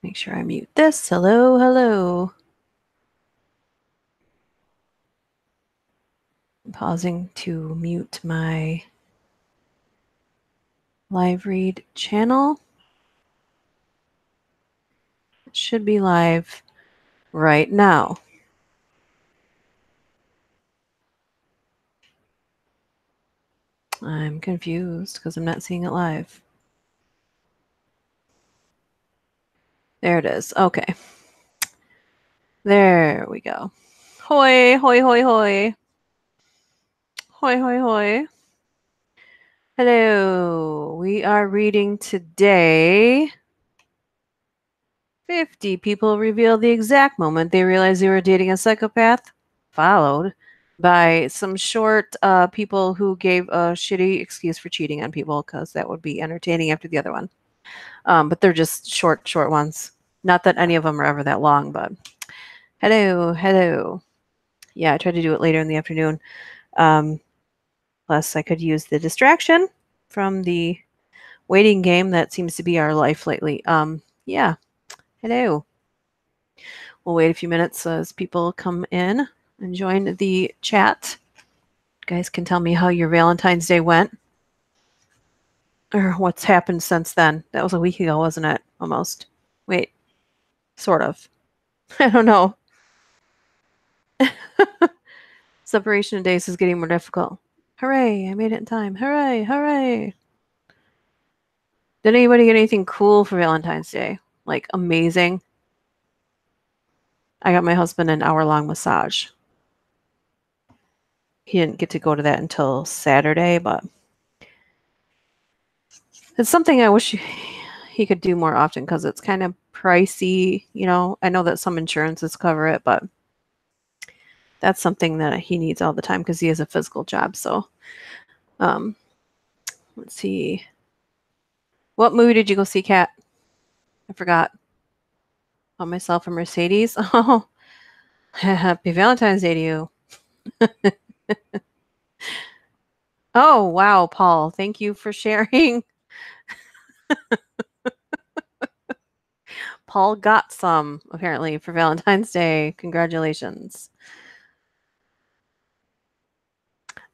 Make sure I mute this. Hello, hello. I'm pausing to mute my live read channel. It should be live right now. I'm confused because I'm not seeing it live. There it is. Okay. There we go. Hoi, hoi, hoi, hoi. Hoi, hoi, hoi. Hello. We are reading today. 50 people reveal the exact moment they realized they were dating a psychopath, followed by some short people who gave a shitty excuse for cheating on people because that would be entertaining after the other one. But they're just short ones. Not that any of them are ever that long, but hello, hello. Yeah, I tried to do it later in the afternoon. Plus, I could use the distraction from the waiting game that seems to be our life lately. Yeah, hello. We'll wait a few minutes as people come in and join the chat. You guys can tell me how your Valentine's Day went or what's happened since then. That was a week ago, wasn't it? Almost. Wait, sort of. I don't know. Separation of days is getting more difficult. Hooray, I made it in time. Hooray, hooray. Did anybody get anything cool for Valentine's Day? Like amazing? I got my husband an hour-long massage. He didn't get to go to that until Saturday, but it's something I wish he could do more often because it's kind of pricey. You know, I know that some insurances cover it, but that's something that he needs all the time because he has a physical job. So, let's see. What movie did you go see, Kat? I forgot. On myself and Mercedes. Oh, happy Valentine's Day to you. Oh, wow, Paul. Thank you for sharing. Paul got some, apparently, for Valentine's Day. Congratulations.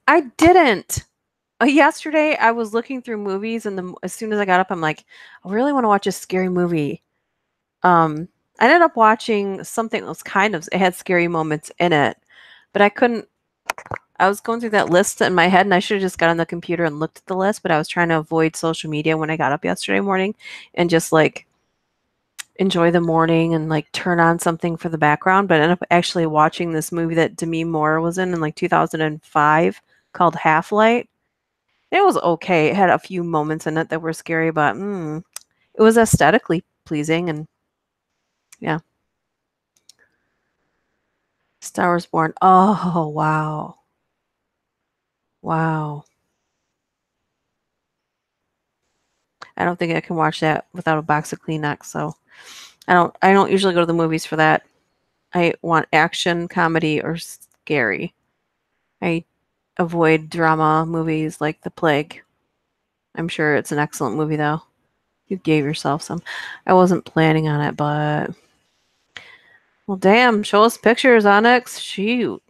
I didn't. Yesterday, I was looking through movies, and as soon as I got up, I'm like, I really want to watch a scary movie. I ended up watching something that was it had scary moments in it, but I couldn't. I was going through that list in my head, and I should have just got on the computer and looked at the list, but I was trying to avoid social media when I got up yesterday morning and just like enjoy the morning and like turn on something for the background. But I ended up actually watching this movie that Demi Moore was in like 2005 called Half Light. It was okay. It had a few moments in it that were scary, but it was aesthetically pleasing. And yeah, Star Wars Born. Oh, wow. Wow. I don't think I can watch that without a box of Kleenex. So I don't usually go to the movies for that. I want action, comedy, or scary. I avoid drama movies like The Plague. I'm sure it's an excellent movie though. You gave yourself some. I wasn't planning on it, but well, damn, show us pictures, Onyx. Shoot.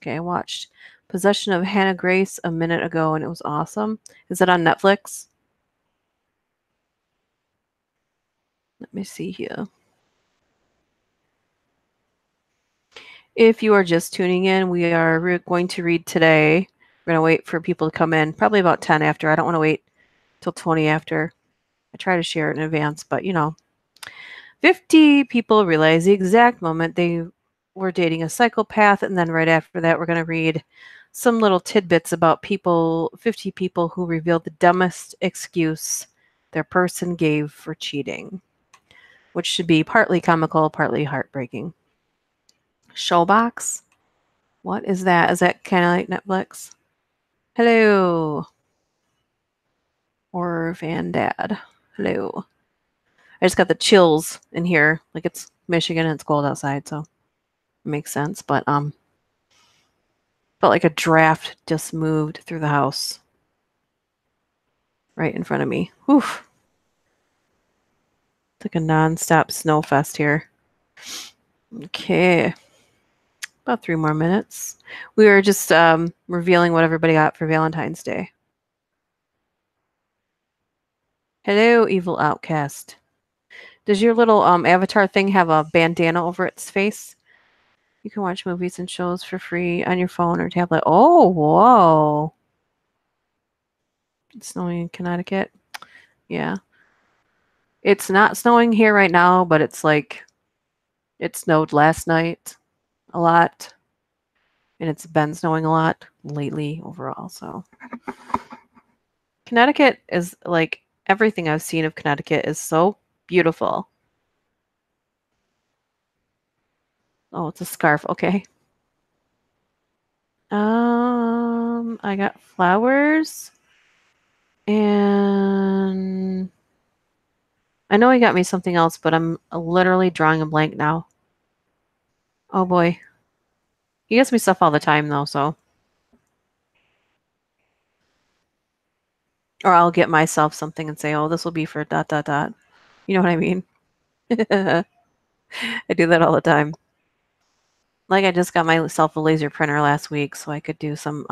Okay, I watched Possession of Hannah Grace a minute ago and it was awesome. Is it on Netflix? Let me see here. If you are just tuning in, we are going to read today. We're going to wait for people to come in, probably about 10 after. I don't want to wait till 20 after. I try to share it in advance, but 50 people realize the exact moment they were dating a psychopath. And then right after that, we're going to read some little tidbits about 50 people who revealed the dumbest excuse their person gave for cheating, which should be partly comical, partly heartbreaking. Showbox? What is that? Is that kind of like Netflix? Hello. Or Van Dad. Hello. I just got the chills in here. Like it's Michigan and it's cold outside, so it makes sense. But felt like a draft just moved through the house. Right in front of me. Oof. It's like a non-stop snow fest here. Okay. About 3 more minutes. We were just revealing what everybody got for Valentine's Day. Hello, evil outcast. Does your little avatar thing have a bandana over its face? You can watch movies and shows for free on your phone or tablet. Oh, whoa. It's snowing in Connecticut. Yeah. It's not snowing here right now, but it's like it snowed last night a lot. And it's been snowing a lot lately overall. So Connecticut is like everything I've seen of Connecticut is so beautiful. Oh, it's a scarf. Okay. I got flowers and I know he got me something else, but I'm literally drawing a blank now. Oh boy. He gets me stuff all the time though, so. Or I'll get myself something and say, oh, this will be for dot dot dot. You know what I mean? I do that all the time. Like I just got myself a laser printer last week so I could do some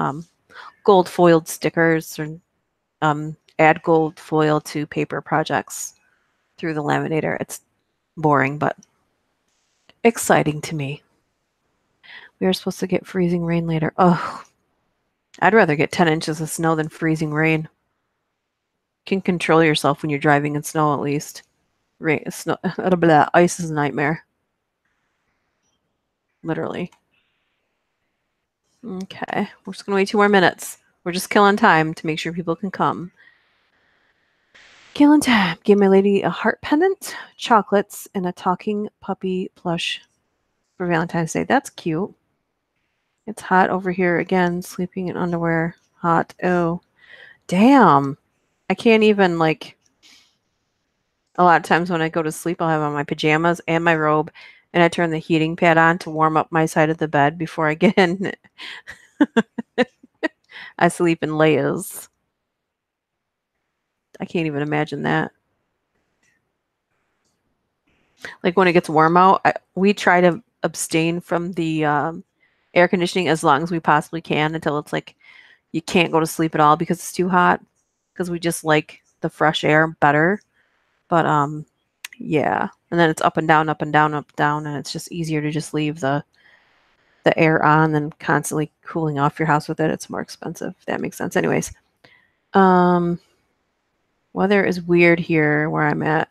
gold foiled stickers or add gold foil to paper projects through the laminator. It's boring, but exciting to me. We are supposed to get freezing rain later. Oh, I'd rather get 10 inches of snow than freezing rain. You can control yourself when you're driving in snow at least. Rain, snow, blah, ice is a nightmare. Literally. Okay, we're just gonna wait 2 more minutes. We're just killing time to make sure people can come. Killing time. Give my lady a heart pendant, chocolates, and a talking puppy plush for Valentine's Day. That's cute. It's hot over here again, sleeping in underwear. Hot. Oh, damn. I can't even, like, a lot of times when I go to sleep, I'll have on my pajamas and my robe, and I turn the heating pad on to warm up my side of the bed before I get in. I sleep in layers. I can't even imagine that. Like when it gets warm out, we try to abstain from the air conditioning as long as we possibly can until it's like you can't go to sleep at all because it's too hot. Because we just like the fresh air better. But yeah, and then it's up and down, up and down, up and down, and it's just easier to just leave the air on than constantly cooling off your house with it. It's more expensive. If that makes sense. Anyways, weather is weird here where I'm at.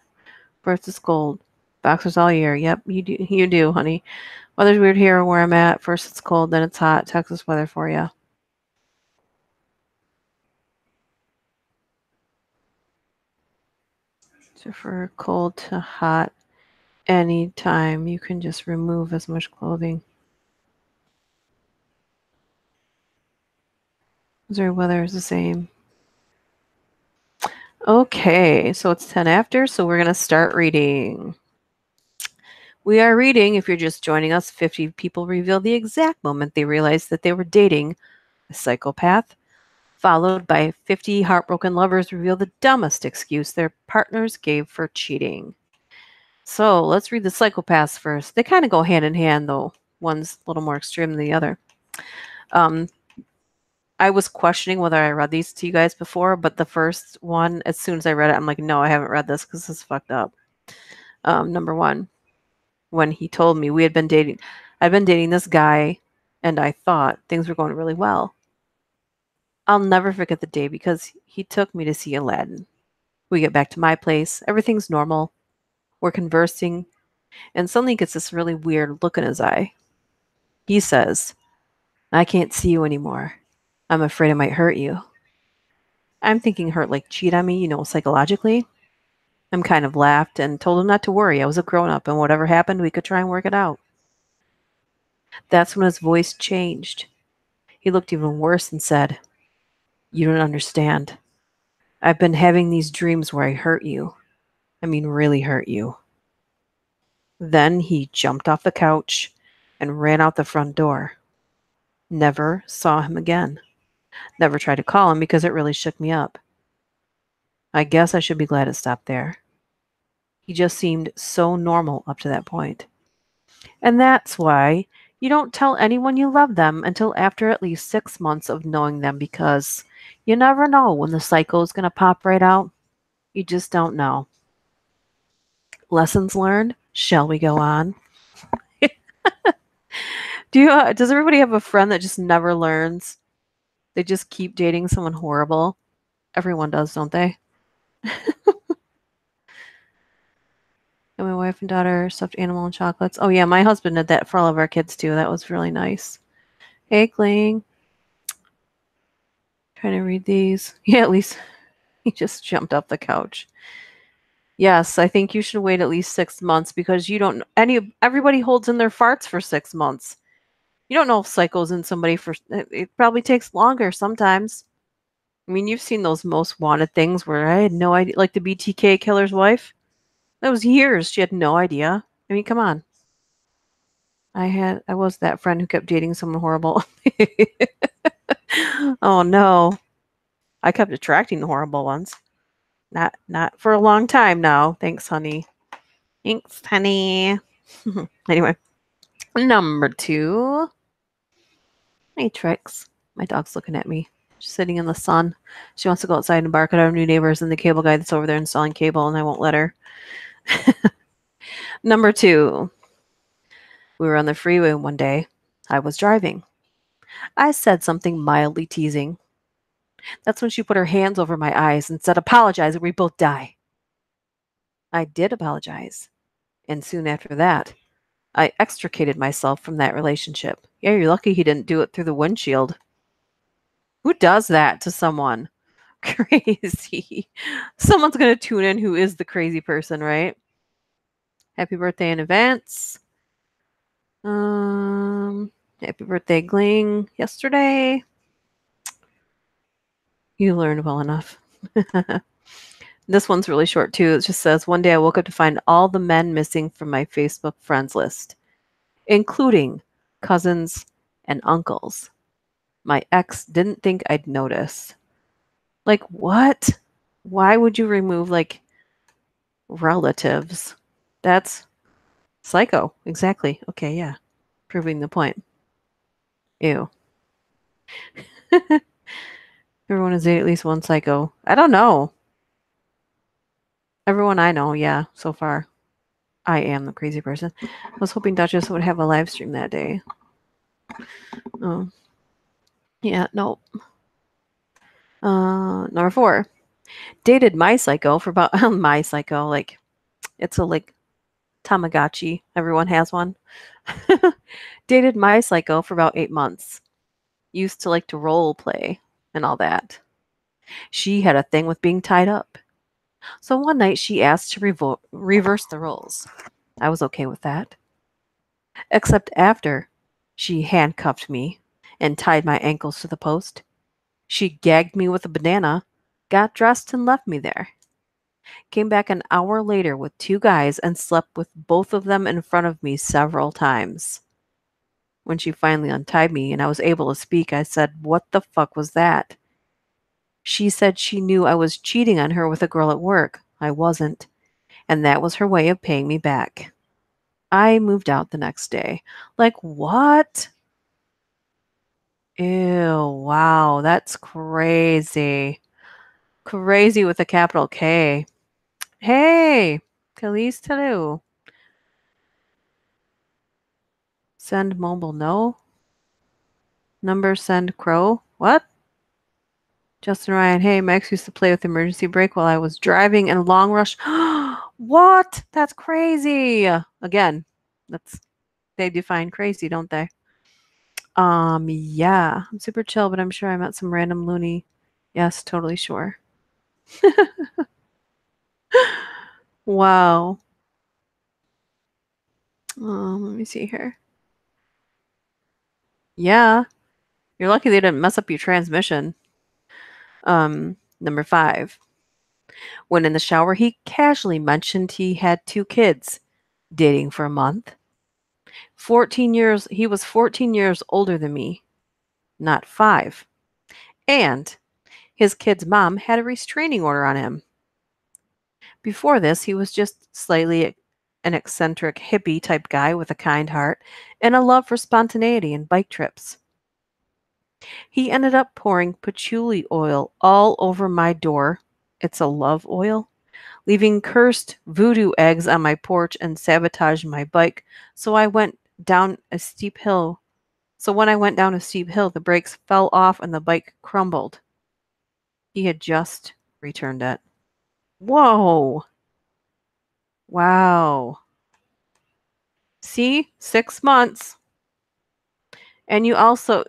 First it's cold. Boxers all year. Yep, you do, honey. Weather's weird here where I'm at. First it's cold, then it's hot. Texas weather for you. So for cold to hot, anytime you can just remove as much clothing. Missouri weather is the same. Okay, so it's 10 after, so we're going to start reading. We are reading, if you're just joining us, 50 people reveal the exact moment they realized that they were dating a psychopath, followed by 50 heartbroken lovers reveal the dumbest excuse their partners gave for cheating. So let's read the psychopaths first. They kind of go hand in hand, though. One's a little more extreme than the other. I was questioning whether I read these to you guys before, but the first one, as soon as I read it, I'm like, no, I haven't read this because this is fucked up. Number one, when he told me I'd been dating this guy, and I thought things were going really well. I'll never forget the day because he took me to see Aladdin. We get back to my place. Everything's normal. We're conversing, and suddenly he gets this really weird look in his eye. He says, I can't see you anymore. I'm afraid I might hurt you. I'm thinking hurt like cheat on me, psychologically. I'm kind of laughed and told him not to worry. I was a grown up, and whatever happened, we could try and work it out. That's when his voice changed. He looked even worse and said, You don't understand. I've been having these dreams where I hurt you. I mean, really hurt you. Then he jumped off the couch and ran out the front door. Never saw him again. Never tried to call him because it really shook me up. I guess I should be glad it stopped there. He just seemed so normal up to that point. And that's why you don't tell anyone you love them until after at least 6 months of knowing them, because you never know when the psycho is going to pop right out. You just don't know. Lessons learned. Shall we go on? Does everybody have a friend that just never learns? They just keep dating someone horrible. Everyone does, don't they? And my wife and daughter stuffed animal and chocolates. Oh yeah, my husband did that for all of our kids too. That was really nice. Hey, Kling. Trying to read these. Yeah, at least he just jumped off the couch. Yes, I think you should wait at least 6 months, because you don't everybody holds in their farts for 6 months. You don't know if psycho's in somebody for it probably takes longer sometimes. I mean, you've seen those most wanted things where I had no idea, like the BTK killer's wife. That was years. She had no idea. I mean, come on. I was that friend who kept dating someone horrible. Oh no. I kept attracting the horrible ones. Not for a long time now. Thanks, honey. Thanks, honey. Anyway, number 2. Matrix. My dog's looking at me. She's sitting in the sun. She wants to go outside and bark at our new neighbors and the cable guy that's over there installing cable, and I won't let her. Number 2. We were on the freeway one day. I was driving. I said something mildly teasing. That's when she put her hands over my eyes and said, "Apologize or we both die." I did apologize. And soon after that, I extricated myself from that relationship. Yeah, you're lucky he didn't do it through the windshield. Who does that to someone? Crazy. Someone's going to tune in who is the crazy person, right? Happy birthday in advance. Happy birthday, Gling, yesterday. You learned well enough. This one's really short too. It just says, one day I woke up to find all the men missing from my Facebook friends list, including cousins and uncles. My ex didn't think I'd notice. Like, what? Why would you remove, like, relatives? That's psycho. Exactly. Okay, yeah. Proving the point. Ew. Everyone has dated at least one psycho. I don't know. Everyone I know, yeah, so far. I am the crazy person. I was hoping Duchess would have a live stream that day. Oh. Yeah, nope. Number 4. Dated my psycho for about my psycho, like it's a like Tamagotchi. Everyone has one. Dated my psycho for about 8 months. Used to like to role play and all that. She had a thing with being tied up. So one night she asked to reverse the roles. I was okay with that. Except after she handcuffed me and tied my ankles to the post. She gagged me with a banana, got dressed, and left me there. Came back an hour later with 2 guys and slept with both of them in front of me several times. When she finally untied me and I was able to speak, I said, "What the fuck was that?" She said she knew I was cheating on her with a girl at work. I wasn't. And that was her way of paying me back. I moved out the next day. Like, what? Ew, wow, that's crazy. Crazy with a capital K. Hey, Khalees Talu. Send mobile, no. Number send crow. What? Justin Ryan, hey, Max used to play with emergency brake while I was driving and long rush. What? That's crazy. Again, they define crazy, don't they? Yeah, I'm super chill, but I'm sure I met some random loony. Yes, totally sure. Wow. Let me see here. Yeah, you're lucky they didn't mess up your transmission. Number 5. When in the shower, he casually mentioned he had 2 kids, dating for a month. 14 years, he was 14 years older than me, not 5. And his kid's mom had a restraining order on him. Before this, he was just slightly an eccentric hippie type guy with a kind heart and a love for spontaneity and bike trips. He ended up pouring patchouli oil all over my door. It's a love oil. Leaving cursed voodoo eggs on my porch and sabotaged my bike. So I went down a steep hill. So when I went down a steep hill, the brakes fell off and the bike crumbled. He had just returned it. Whoa. Wow. See? 6 months. And you also,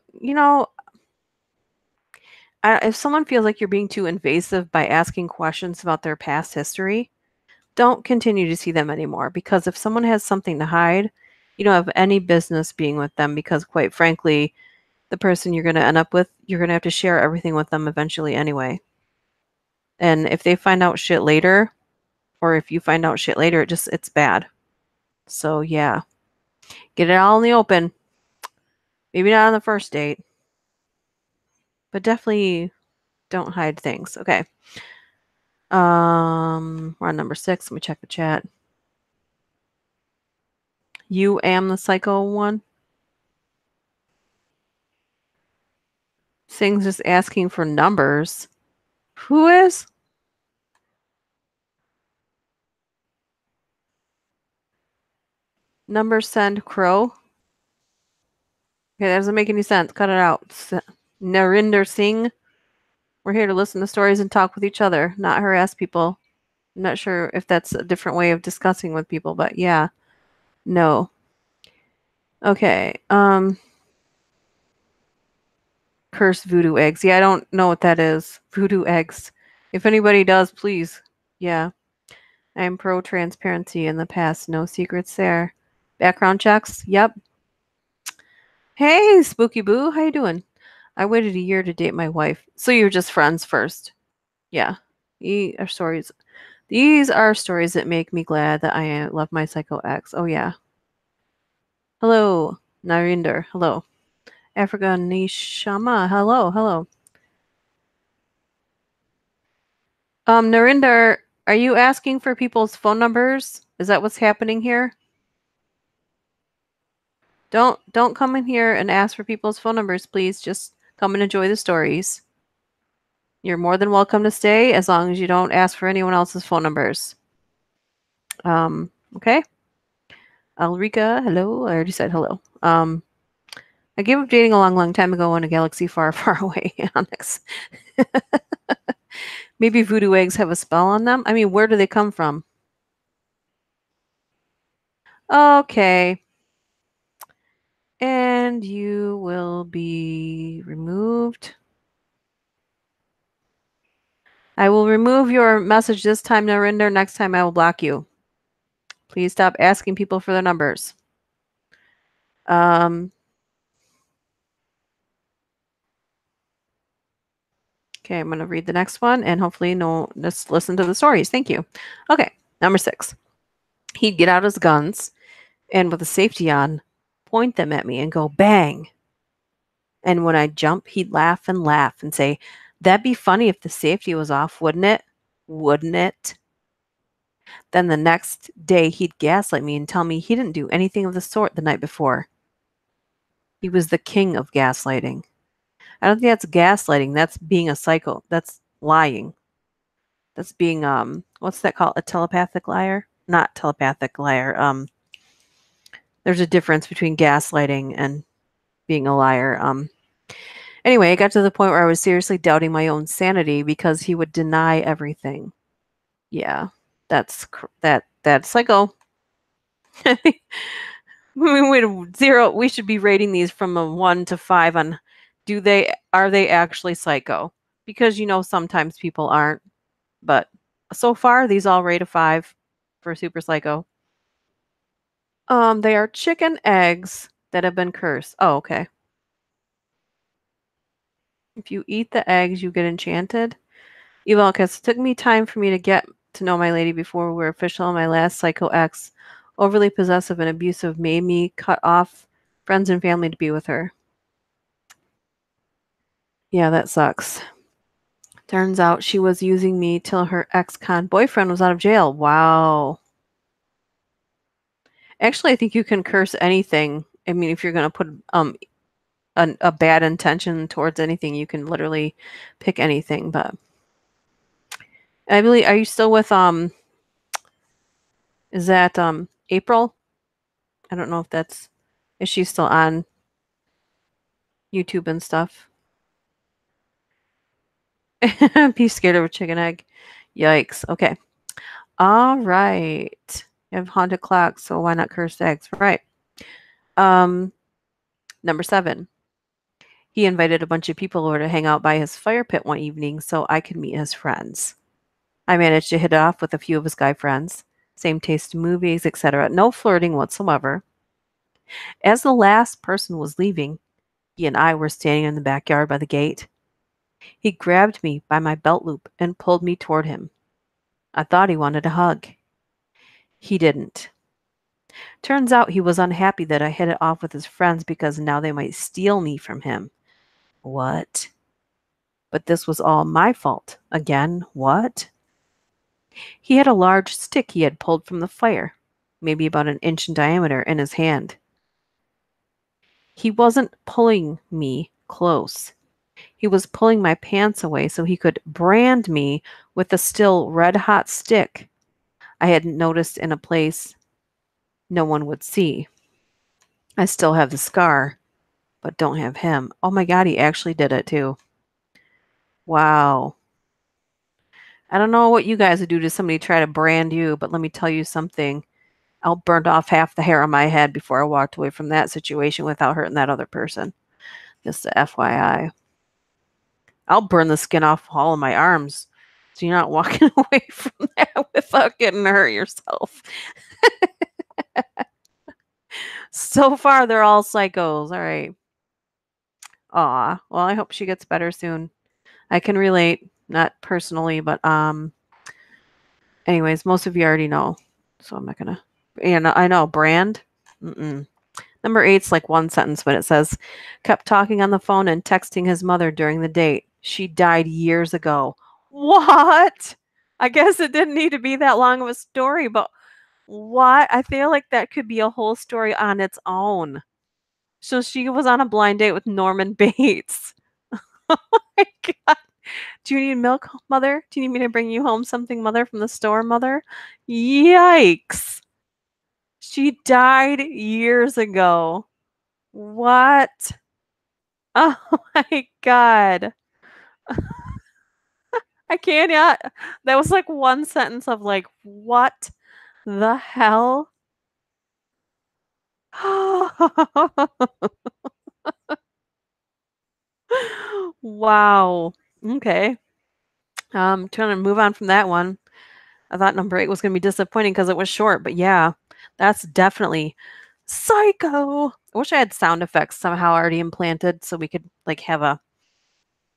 if someone feels like you're being too invasive by asking questions about their past history, don't continue to see them anymore. Because if someone has something to hide, you don't have any business being with them because, quite frankly, the person you're going to end up with, you're going to have to share everything with them eventually anyway. And if they find out shit later, or if you find out shit later, it's bad. So, yeah. Get it all in the open. Maybe not on the first date, but definitely don't hide things. Okay. We're on number 6. Let me check the chat. You am the psycho one. Sing's just asking for numbers. Who is? Number send crow. Okay, that doesn't make any sense. Cut it out. Narinder Singh. We're here to listen to stories and talk with each other, not harass people. I'm not sure if that's a different way of discussing with people, but yeah. No. Okay. Cursed voodoo eggs. Yeah, I don't know what that is. Voodoo eggs. If anybody does, please. Yeah. I'm pro transparency in the past. No secrets there. Background checks. Yep. Hey, Spooky Boo. How you doing? I waited a year to date my wife. So you're just friends first. Yeah. These are stories. These are stories that make me glad that I love my psycho ex. Oh yeah. Hello, Narinder. Hello. Africa Nishama. Hello, hello. Narinder, are you asking for people's phone numbers? Is that what's happening here? Don't come in here and ask for people's phone numbers, please. Just come and enjoy the stories. You're more than welcome to stay as long as you don't ask for anyone else's phone numbers. Okay. Alrika, hello. I already said hello. I gave up dating a long, long time ago in a galaxy far, far away, Onyx. Maybe voodoo eggs have a spell on them? I mean, where do they come from? Okay. And you will be removed. I will remove your message this time, Narinder. Next time I will block you. Please stop asking people for their numbers. Okay, I'm going to read the next one and hopefully just listen to the stories. Thank you. Okay, number 6. He'd get out his guns and with the safety on, point them at me and go bang. And when I'd jump, he'd laugh and say, that'd be funny if the safety was off, wouldn't it? Wouldn't it? Then the next day, he'd gaslight me and tell me he didn't do anything of the sort the night before. He was the king of gaslighting. I don't think that's gaslighting. That's being a psycho. That's lying. That's being, what's that called? A telepathic liar? Not telepathic liar. There's a difference between gaslighting and being a liar. Anyway, it got to the point where I was seriously doubting my own sanity because he would deny everything. Yeah, that's psycho. We should be rating these from a 1 to 5 on are they actually psycho? Because sometimes people aren't. But so far these all rate a 5 for super psycho. They are chicken eggs that have been cursed. Oh, okay. If you eat the eggs, you get enchanted. Evalcus, it took me time for me to get to know my lady before we were official. My last psycho ex, overly possessive and abusive, made me cut off friends and family to be with her. Yeah, that sucks. Turns out she was using me till her ex-con boyfriend was out of jail. Wow. Actually, I think you can curse anything. I mean, if you're going to put a bad intention towards anything, you can literally pick anything. But I believe, are you still with is that April? I don't know if that's, is she still on YouTube and stuff? Be scared of a chicken egg. Yikes. Okay. All right. You have haunted clocks, so why not cursed eggs? Right. Um, Number 7. He invited a bunch of people over to hang out by his fire pit one evening so I could meet his friends. I managed to hit it off with a few of his guy friends. Same taste in movies, etc. No flirting whatsoever. As the last person was leaving, he and I were standing in the backyard by the gate. He grabbed me by my belt loop and pulled me toward him. I thought he wanted a hug. He didn't. Turns out he was unhappy that I hit it off with his friends because now they might steal me from him. What? But this was all my fault. Again, what? He had a large stick he had pulled from the fire, maybe about an inch in diameter, in his hand. He wasn't pulling me close. He was pulling my pants away so he could brand me with a still red-hot stick I hadn't noticed in a place no one would see. I still have the scar, but don't have him. Oh my God, he actually did it too. Wow. I don't know what you guys would do to somebody try to brand you, but let me tell you something. I'll burn off half the hair on my head before I walked away from that situation without hurting that other person. Just a FYI. I'll burn the skin off all of my arms so you're not walking away from that without getting hurt yourself. So far, they're all psychos. All right. Aw. Well, I hope she gets better soon. I can relate, not personally, but anyways, most of you already know, so I'm not gonna. And I know brand. Mm-mm. Number 8's like one sentence, but it says, kept talking on the phone and texting his mother during the date. She died years ago. What? I guess it didn't need to be that long of a story, but what? I feel like that could be a whole story on its own. So she was on a blind date with Norman Bates. Oh my God. Do you need milk, mother? Do you need me to bring you home something, mother, from the store, mother? Yikes. She died years ago. What? Oh my God. I can't yet. That was like one sentence of like, what the hell? Wow. Okay. Trying to move on from that one. I thought number 8 was going to be disappointing because it was short, but yeah, that's definitely psycho. I wish I had sound effects somehow already implanted so we could like have a,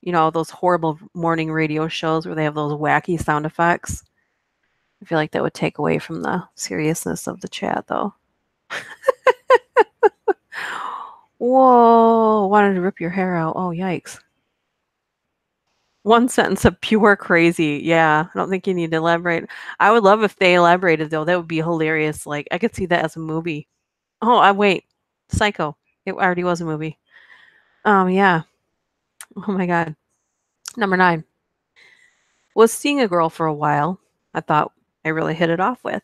those horrible morning radio shows where they have those wacky sound effects. I feel like that would take away from the seriousness of the chat though. Whoa, wanted to rip your hair out. Oh, yikes. One sentence of pure crazy. Yeah, I don't think you need to elaborate. I would love if they elaborated though. That would be hilarious. Like I could see that as a movie. Oh, I wait. Psycho. It already was a movie. Yeah. Oh my God. Number 9. Was seeing a girl for a while. I thought I really hit it off with.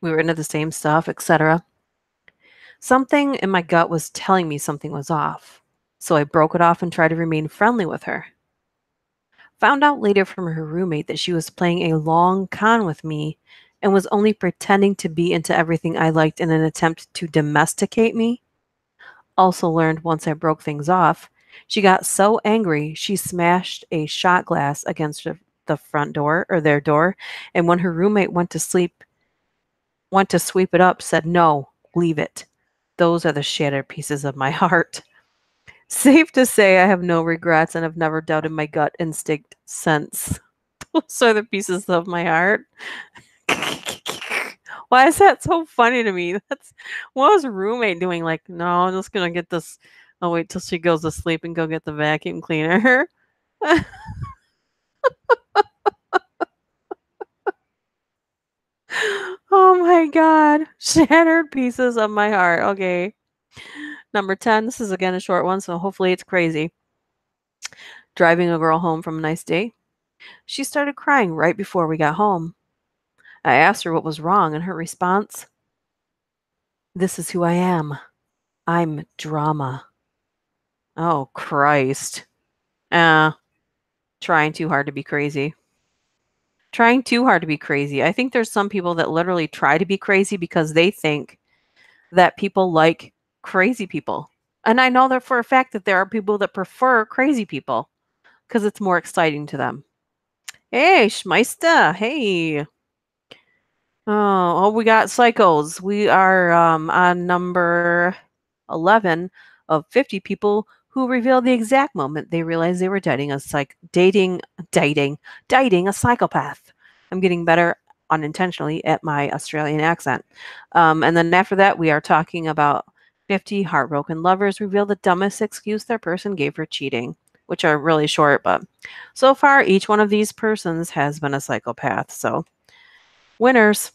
We were into the same stuff, etc. Something in my gut was telling me something was off. So I broke it off and tried to remain friendly with her. Found out later from her roommate that she was playing a long con with me and was only pretending to be into everything I liked in an attempt to domesticate me. Also learned once I broke things off, she got so angry she smashed a shot glass against the front door or their door, and when her roommate went to sweep it up, said, "No, leave it. Those are the shattered pieces of my heart." Safe to say I have no regrets and have never doubted my gut instinct since. Those are the pieces of my heart. Why is that so funny to me? What was roommate doing? Like, no, I'm just gonna get this. I'll wait till she goes to sleep and go get the vacuum cleaner. Oh my god. Shattered pieces of my heart. Okay. Number 10. This is again a short one, so hopefully it's crazy. Driving a girl home from a nice date. She started crying right before we got home. I asked her what was wrong, and her response, "This is who I am. I'm drama." Oh, Christ. Uh, Trying too hard to be crazy. Trying too hard to be crazy. I think there's some people that literally try to be crazy because they think that people like crazy people. And I know that for a fact that there are people that prefer crazy people because it's more exciting to them. Hey, Schmeister. Hey. We got psychos. We are on number 11 of 50 people who reveal the exact moment they realized they were dating a psychopath. I'm getting better unintentionally at my Australian accent. And then after that, we are talking about 50 heartbroken lovers reveal the dumbest excuse their person gave for cheating, which are really short, but so far each one of these persons has been a psychopath. So, winners.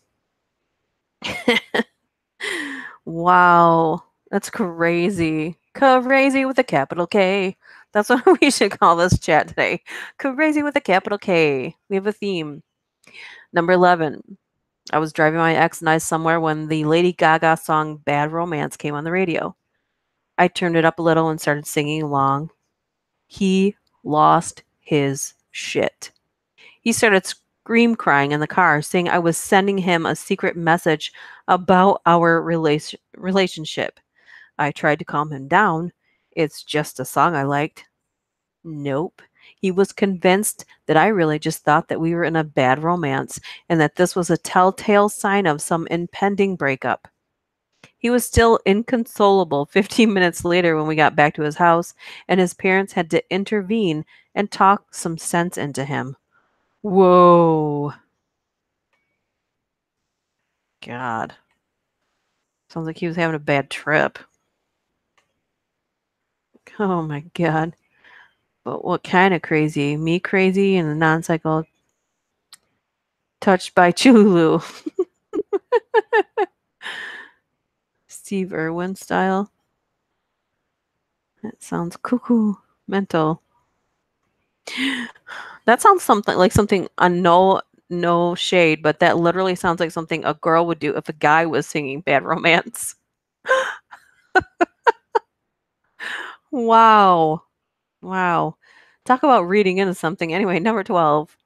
Wow, that's crazy. Crazy with a capital K. That's what we should call this chat today. Crazy with a capital K. We have a theme. Number 11. I was driving my ex and I somewhere when the Lady Gaga song Bad Romance came on the radio. I turned it up a little and started singing along. He lost his shit. He started scream crying in the car, saying I was sending him a secret message about our relationship. I tried to calm him down. It's just a song I liked. Nope. He was convinced that I really just thought that we were in a bad romance and that this was a telltale sign of some impending breakup. He was still inconsolable 15 minutes later when we got back to his house, and his parents had to intervene and talk some sense into him. Whoa. God. Sounds like he was having a bad trip. Oh my God. But what kind of crazy? Me crazy and a non-cycle touched by Chulu. Steve Irwin style. That sounds cuckoo. Mental. That sounds something like something no shade, but that literally sounds like something a girl would do if a guy was singing Bad Romance. Wow. Wow. Talk about reading into something. Anyway, number 12.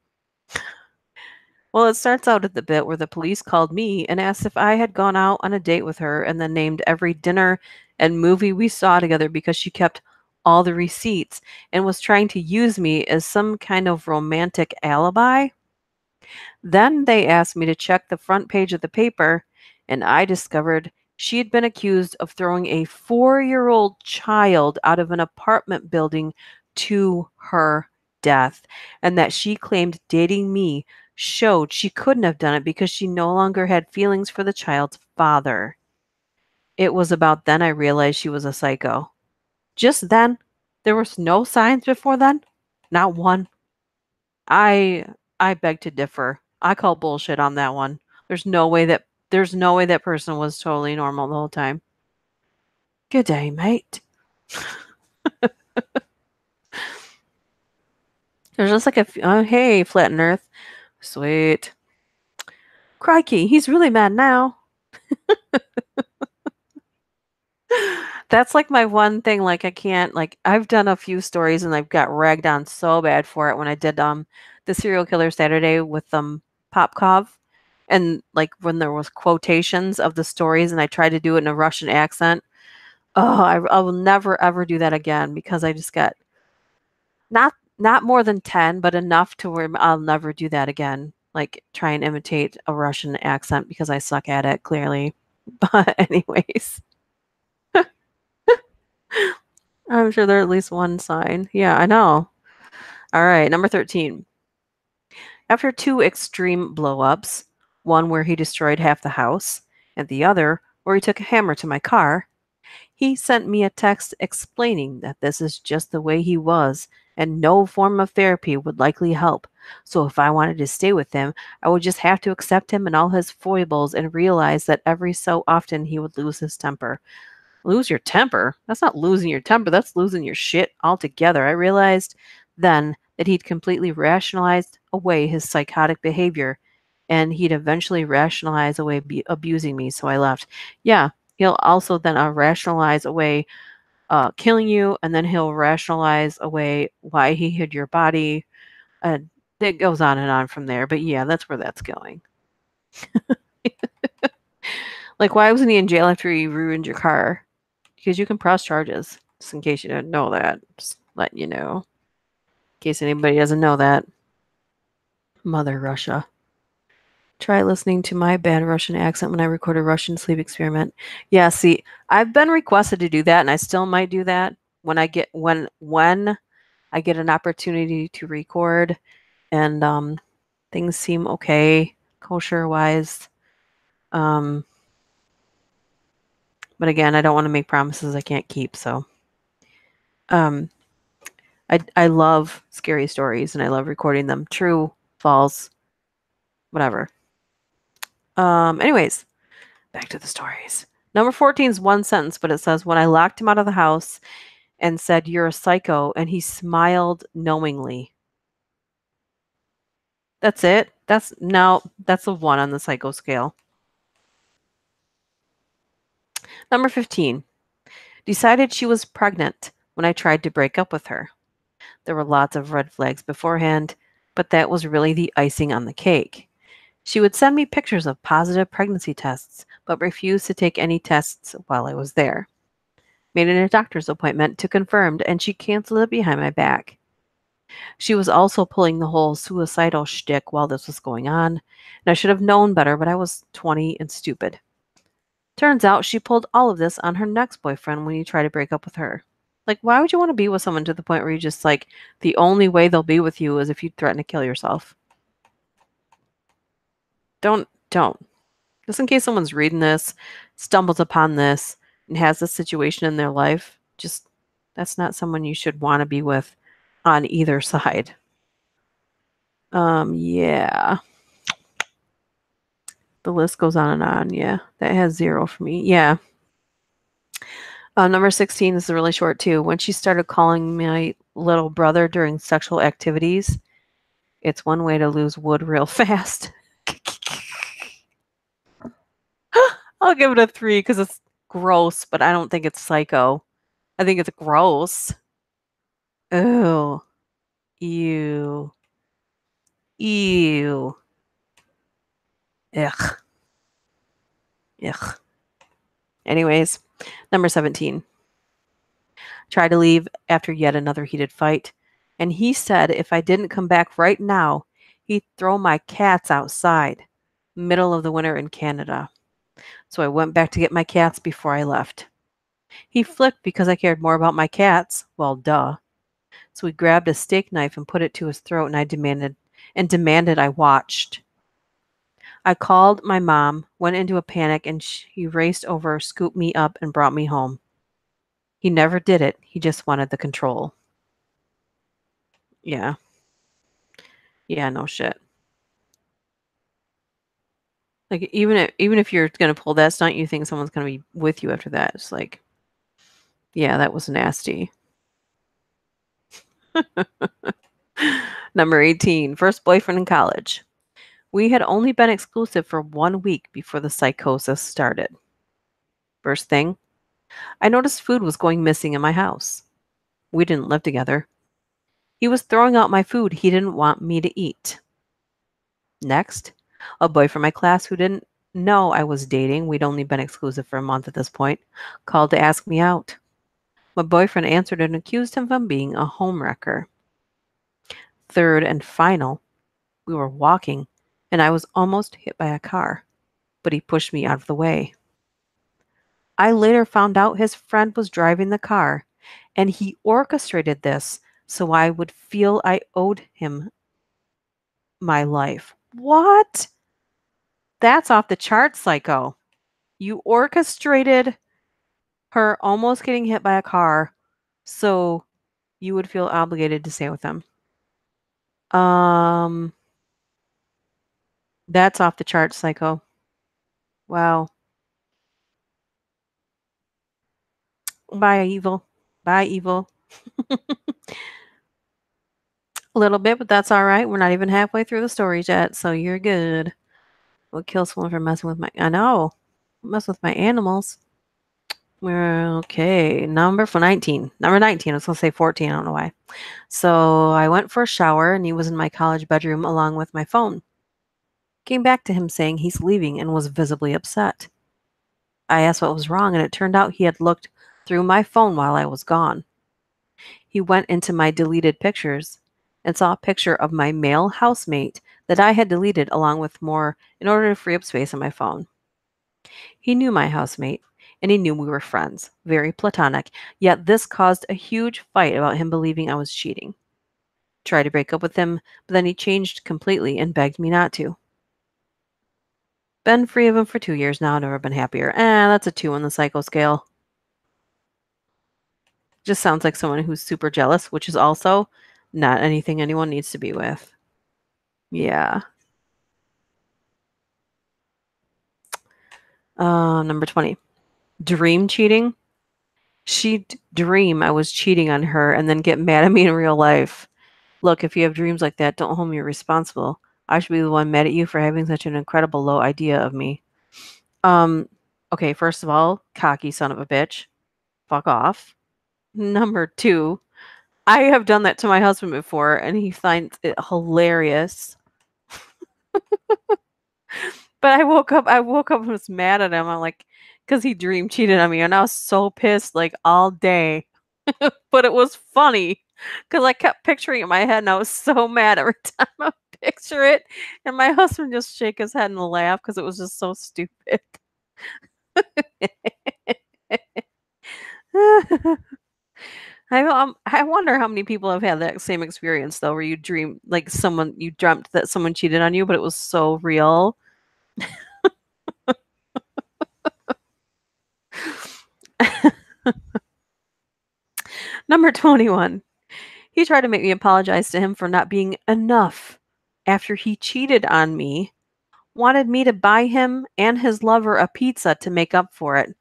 Well, it starts out at the bit where the police called me and asked if I had gone out on a date with her and then named every dinner and movie we saw together because she kept all the receipts and was trying to use me as some kind of romantic alibi. Then they asked me to check the front page of the paper, and I discovered she had been accused of throwing a 4-year-old child out of an apartment building to her death, and that she claimed dating me showed she couldn't have done it because she no longer had feelings for the child's father. It was about then I realized she was a psycho. Just then, there was no signs before then, not one. I I beg to differ. I call bullshit on that one. There's no way that person was totally normal the whole time. Good day, mate. There's just like hey, flatten Earth. Sweet. Crikey, he's really mad now. That's like my one thing, like I can't like I've done a few stories and I've got ragged on so bad for it when I did the serial killer Saturday with Popkov and like when there was quotations of the stories and I tried to do it in a Russian accent. Oh, I will never ever do that again because I just got not more than 10, but enough to where I'll never do that again. Like try and imitate a Russian accent because I suck at it clearly. But anyways, I'm sure there's at least one sign. Yeah, I know. All right, number 13. After 2 extreme blow-ups, one where he destroyed half the house, and the other where he took a hammer to my car, he sent me a text explaining that this is just the way he was and no form of therapy would likely help. So if I wanted to stay with him, I would just have to accept him and all his foibles and realize that every so often he would lose his temper. Lose your temper? That's not losing your temper, that's losing your shit altogether. I realized then that he'd completely rationalized away his psychotic behavior and he'd eventually rationalize away abusing me, so I left. Yeah, he'll also then rationalize away killing you, and then he'll rationalize away why he hid your body. And it goes on and on from there. But yeah, that's where that's going. Like, why wasn't he in jail after he ruined your car? Because you can press charges. Just in case you didn't know that. Just letting you know. In case anybody doesn't know that. Mother Russia. Try listening to my bad Russian accent when I record a Russian sleep experiment. Yeah, see, I've been requested to do that, and I still might do that when I get an opportunity to record, and things seem okay, kosher wise. But again, I don't want to make promises I can't keep. So, um, I love scary stories and I love recording them. True, false, whatever. Anyways, back to the stories. Number 14 is one sentence, but it says, when I locked him out of the house and said, "You're a psycho," and he smiled knowingly. That's it. That's a 1 on the psycho scale. Number 15. Decided she was pregnant when I tried to break up with her. There were lots of red flags beforehand, but that was really the icing on the cake. She would send me pictures of positive pregnancy tests, but refused to take any tests while I was there. Made a doctor's appointment to confirm, and she canceled it behind my back. She was also pulling the whole suicidal shtick while this was going on, and I should have known better, but I was 20 and stupid. Turns out she pulled all of this on her next boyfriend when he tried to break up with her. Like, why would you want to be with someone to the point where you just like, the only way they'll be with you is if you threaten to kill yourself? Don't. Just in case someone's reading this, stumbles upon this, and has this situation in their life, just that's not someone you should want to be with on either side. Yeah. The list goes on and on. Yeah. That has 0 for me. Yeah. Number 16 is really short too. When she started calling my little brother during sexual activities, it's one way to lose wood real fast. I'll give it a 3 because it's gross, but I don't think it's psycho. I think it's gross. Oh, ew. Ew. Ugh. Ugh. Anyways, number 17. Tried to leave after yet another heated fight, and he said if I didn't come back right now, he'd throw my cats outside. Middle of the winter in Canada. So I went back to get my cats before I left. He flipped because I cared more about my cats. Well, duh. So he grabbed a steak knife and put it to his throat, and I demanded I watched. I called my mom, went into a panic, and he raced over, scooped me up, and brought me home. He never did it. He just wanted the control. Yeah. Yeah, no shit. Like even if you're gonna pull that stunt, you think someone's gonna be with you after that. It's like, yeah, that was nasty. Number 18, first boyfriend in college. We had only been exclusive for 1 week before the psychosis started. First thing, I noticed food was going missing in my house. We didn't live together. He was throwing out my food he didn't want me to eat. Next, a boy from my class who didn't know I was dating, we'd only been exclusive for a month at this point, called to ask me out. My boyfriend answered and accused him of being a homewrecker. Third and final, we were walking, and I was almost hit by a car, but he pushed me out of the way. I later found out his friend was driving the car, and he orchestrated this so I would feel I owed him my life. What? That's off the charts, psycho. You orchestrated her almost getting hit by a car so you would feel obligated to stay with them. Um, that's off the charts, Psycho. Wow. Bye, evil. Bye, evil. A little bit, but that's all right. We're not even halfway through the stories yet, so you're good. We'll kill someone for messing with my. I know. Mess with my animals. We're okay. Number for 19. Number 19. I was gonna say 14. I don't know why. So I went for a shower, and he was in my college bedroom along with my phone. Came back to him saying he's leaving and was visibly upset. I asked what was wrong, and it turned out he had looked through my phone while I was gone. He went into my deleted pictures and saw a picture of my male housemate that I had deleted along with more in order to free up space on my phone. He knew my housemate, and he knew we were friends, very platonic, yet this caused a huge fight about him believing I was cheating. Tried to break up with him, but then he changed completely and begged me not to. Been free of him for 2 years now, never been happier. That's a 2 on the psycho scale. Just sounds like someone who's super jealous, which is also not anything anyone needs to be with. Yeah. Number 20. Dream cheating. She'd dream I was cheating on her and then get mad at me in real life. Look, if you have dreams like that, don't hold me responsible. I should be the one mad at you for having such an incredible low idea of me. Um, okay, first of all, cocky son of a bitch. Fuck off. Number 2, I have done that to my husband before and he finds it hilarious. But I woke up and was mad at him. I'm like, because he dream cheated on me, and I was so pissed like all day. But it was funny because I kept picturing it in my head, and I was so mad every time I picture it. And my husband just shake his head and laugh because it was just so stupid. I wonder how many people have had that same experience though, where you dream like you dreamt that someone cheated on you, but it was so real. Number 21. He tried to make me apologize to him for not being enough after he cheated on me, wanted me to buy him and his lover a pizza to make up for it.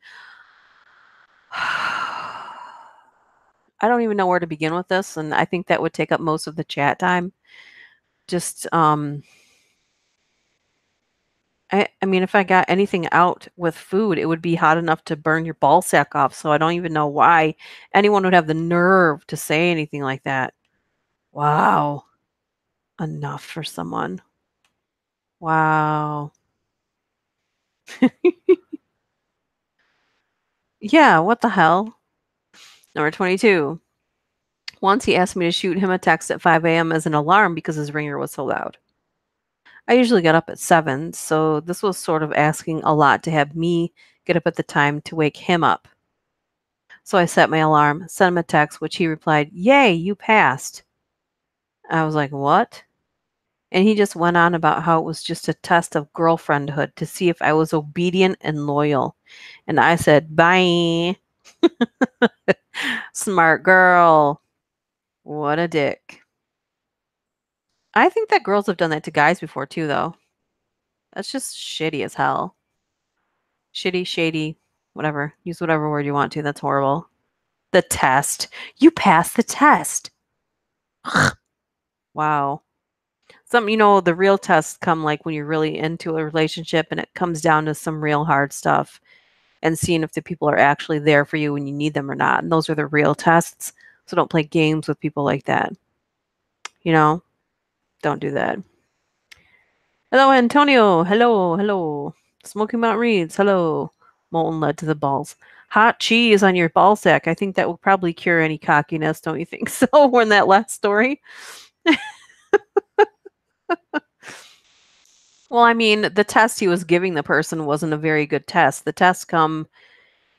I don't even know where to begin with this, and I think that would take up most of the chat time. Just, I mean, if I got anything out with food, it would be hot enough to burn your ball sack off, so I don't even know why anyone would have the nerve to say anything like that. Wow. Enough for someone. Wow. Yeah, what the hell? Number 22. Once he asked me to shoot him a text at 5 a.m. as an alarm because his ringer was so loud. I usually get up at 7, so this was sort of asking a lot to have me get up at the time to wake him up. So I set my alarm, sent him a text, which he replied, "Yay, you passed." I was like, "What?" And he just went on about how it was just a test of girlfriendhood to see if I was obedient and loyal. And I said, "Bye." Smart girl. What a dick. I think that girls have done that to guys before too, though. That's just shitty as hell. Shitty, shady, whatever. Use whatever word you want to. That's horrible. The test. You passed the test. Wow. The real tests come like when you're really into a relationship and it comes down to some real hard stuff and seeing if the people are actually there for you when you need them or not. And those are the real tests. So don't play games with people like that. You know? Don't do that. Hello, Antonio. Hello, hello. Smoky Mountain Reeds. Hello. Molten lead to the balls. Hot cheese on your ball sack. I think that will probably cure any cockiness, don't you think so? In that last story. Well, I mean, the test he was giving the person wasn't a very good test. The tests come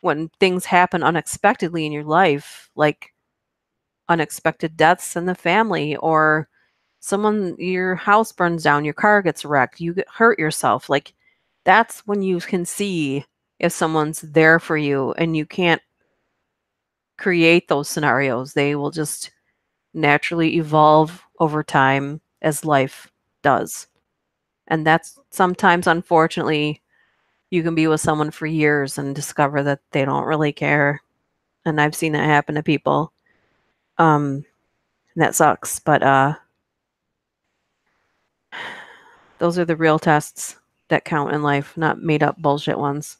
when things happen unexpectedly in your life, like unexpected deaths in the family, or your house burns down, your car gets wrecked, you get hurt yourself. Like that's when you can see if someone's there for you, and you can't create those scenarios. They will just naturally evolve over time as life does. And that's sometimes, unfortunately, you can be with someone for years and discover that they don't really care. And I've seen that happen to people. And that sucks. But those are the real tests that count in life, not made up bullshit ones.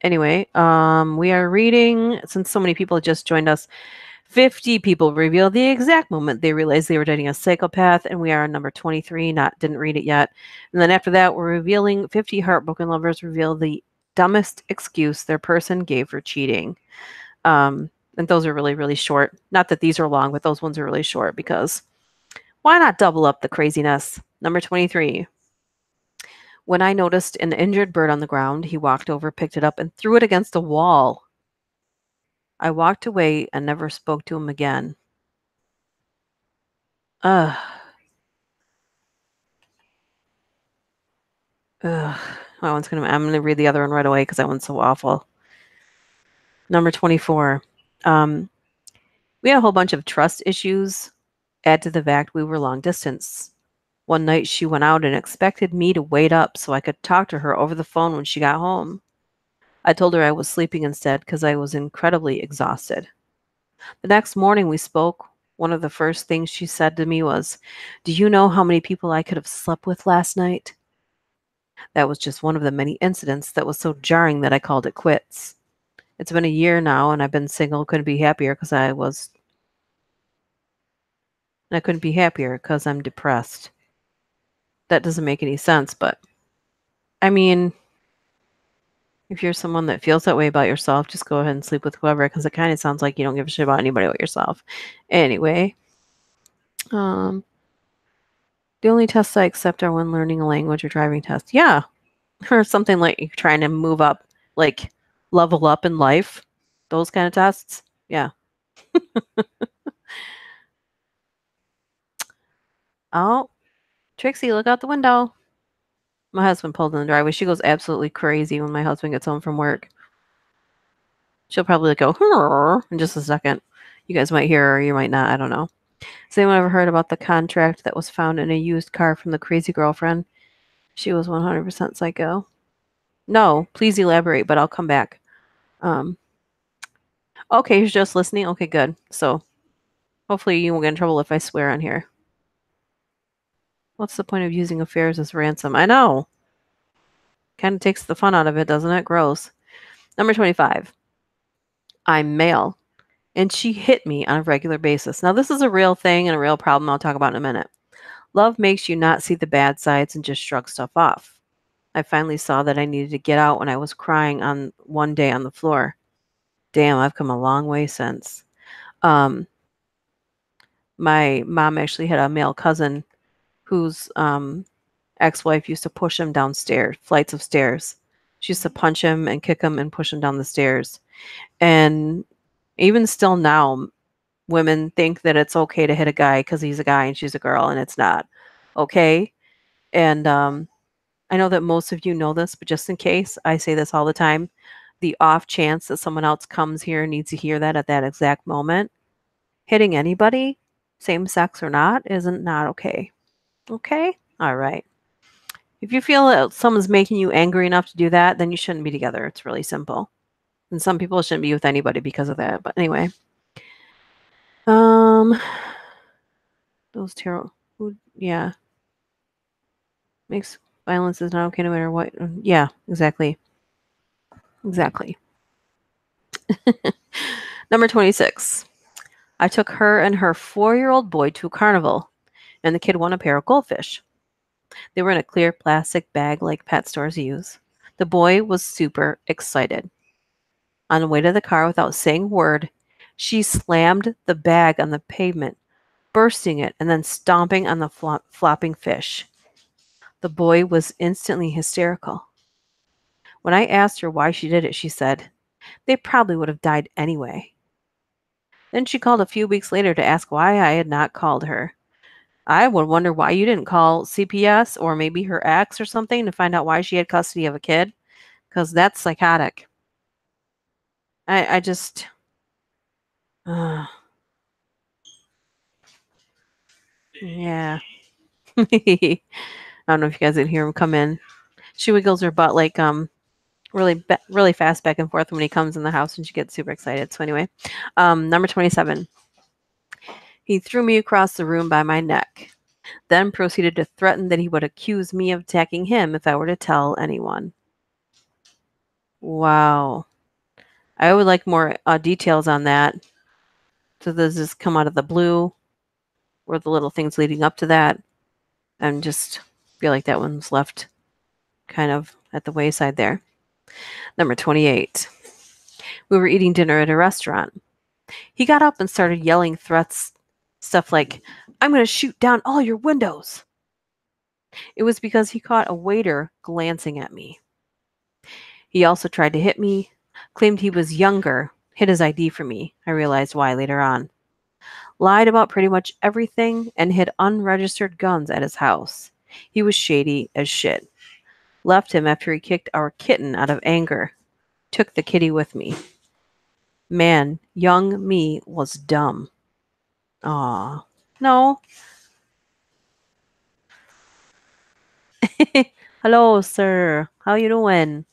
Anyway, we are reading, since so many people just joined us, 50 people reveal the exact moment they realized they were dating a psychopath, and we are on number 23, didn't read it yet. And then after that, we're revealing 50 heartbroken lovers reveal the dumbest excuse their person gave for cheating. And those are really, really short. Not that these are long, but those ones are really short because why not double up the craziness? Number 23. When I noticed an injured bird on the ground, he walked over, picked it up, and threw it against a wall. I walked away and never spoke to him again. Ugh. Ugh. I'm gonna read the other one right away because that one's so awful. Number 24. We had a whole bunch of trust issues. Add to the fact we were long distance. One night she went out and expected me to wait up so I could talk to her over the phone when she got home. I told her I was sleeping instead because I was incredibly exhausted. The next morning we spoke. One of the first things she said to me was, "Do you know how many people I could have slept with last night?" That was just one of the many incidents that was so jarring that I called it quits. It's been a year now and I've been single, couldn't be happier because I couldn't be happier because I'm depressed. That doesn't make any sense, but I mean, if you're someone that feels that way about yourself, just go ahead and sleep with whoever because it kind of sounds like you don't give a shit about anybody but yourself. Anyway, the only tests I accept are when learning a language or driving tests. Yeah, or something like you're trying to move up, like level up in life. Those kind of tests. Yeah. Oh, Trixie, look out the window. My husband pulled in the driveway. She goes absolutely crazy when my husband gets home from work. She'll probably go "Hurr," in just a second. You guys might hear her, or you might not. I don't know. Has anyone ever heard about the contract that was found in a used car from the crazy girlfriend? She was 100% psycho. No, please elaborate, but I'll come back. Um, okay, you're just listening. Okay, good. So hopefully you won't get in trouble if I swear on here. What's the point of using affairs as ransom? I know. Kind of takes the fun out of it, doesn't it? Gross. Number 25. I'm male, and she hit me on a regular basis. Now, this is a real thing and a real problem I'll talk about in a minute. Love makes you not see the bad sides and just shrug stuff off. I finally saw that I needed to get out when I was crying on one day on the floor. Damn, I've come a long way since. Um, my mom actually had a male cousin whose ex-wife used to push him downstairs, flights of stairs. She used to punch him and kick him and push him down the stairs. And even still now, women think that it's okay to hit a guy because he's a guy and she's a girl, and it's not okay. And I know that most of you know this, but just in case, I say this all the time. The off chance that someone else comes here and needs to hear that at that exact moment, hitting anybody, same sex or not, isn't not okay. Okay? All right. If you feel that someone's making you angry enough to do that, then you shouldn't be together. It's really simple. And some people shouldn't be with anybody because of that. But anyway. Those tarot. Yeah. Makes violence is not okay no matter what. Yeah, exactly. Exactly. Number 26. I took her and her 4-year-old boy to a carnival, and the kid won a pair of goldfish. They were in a clear plastic bag like pet stores use. The boy was super excited. On the way to the car, without saying a word, she slammed the bag on the pavement, bursting it and then stomping on the flopping fish. The boy was instantly hysterical. When I asked her why she did it, she said, "They probably would have died anyway." Then she called a few weeks later to ask why I had not called her. I would wonder why you didn't call CPS or maybe her ex or something to find out why she had custody of a kid, because that's psychotic. I just, uh, Yeah. I don't know if you guys can hear him come in. She wiggles her butt like really fast back and forth when he comes in the house, and she gets super excited. So anyway, number 27. He threw me across the room by my neck, then proceeded to threaten that he would accuse me of attacking him if I were to tell anyone. Wow. I would like more details on that. So does this come out of the blue, or the little things leading up to that? And just feel like that one's left kind of at the wayside there. Number 28. We were eating dinner at a restaurant. He got up and started yelling threats, stuff like, "I'm going to shoot down all your windows." It was because he caught a waiter glancing at me. He also tried to hit me, claimed he was younger, hid his ID from me. I realized why later on. Lied about pretty much everything and hid unregistered guns at his house. He was shady as shit. Left him after he kicked our kitten out of anger. Took the kitty with me. Man, young me was dumb. Aw. No. Hello, sir. How you doing?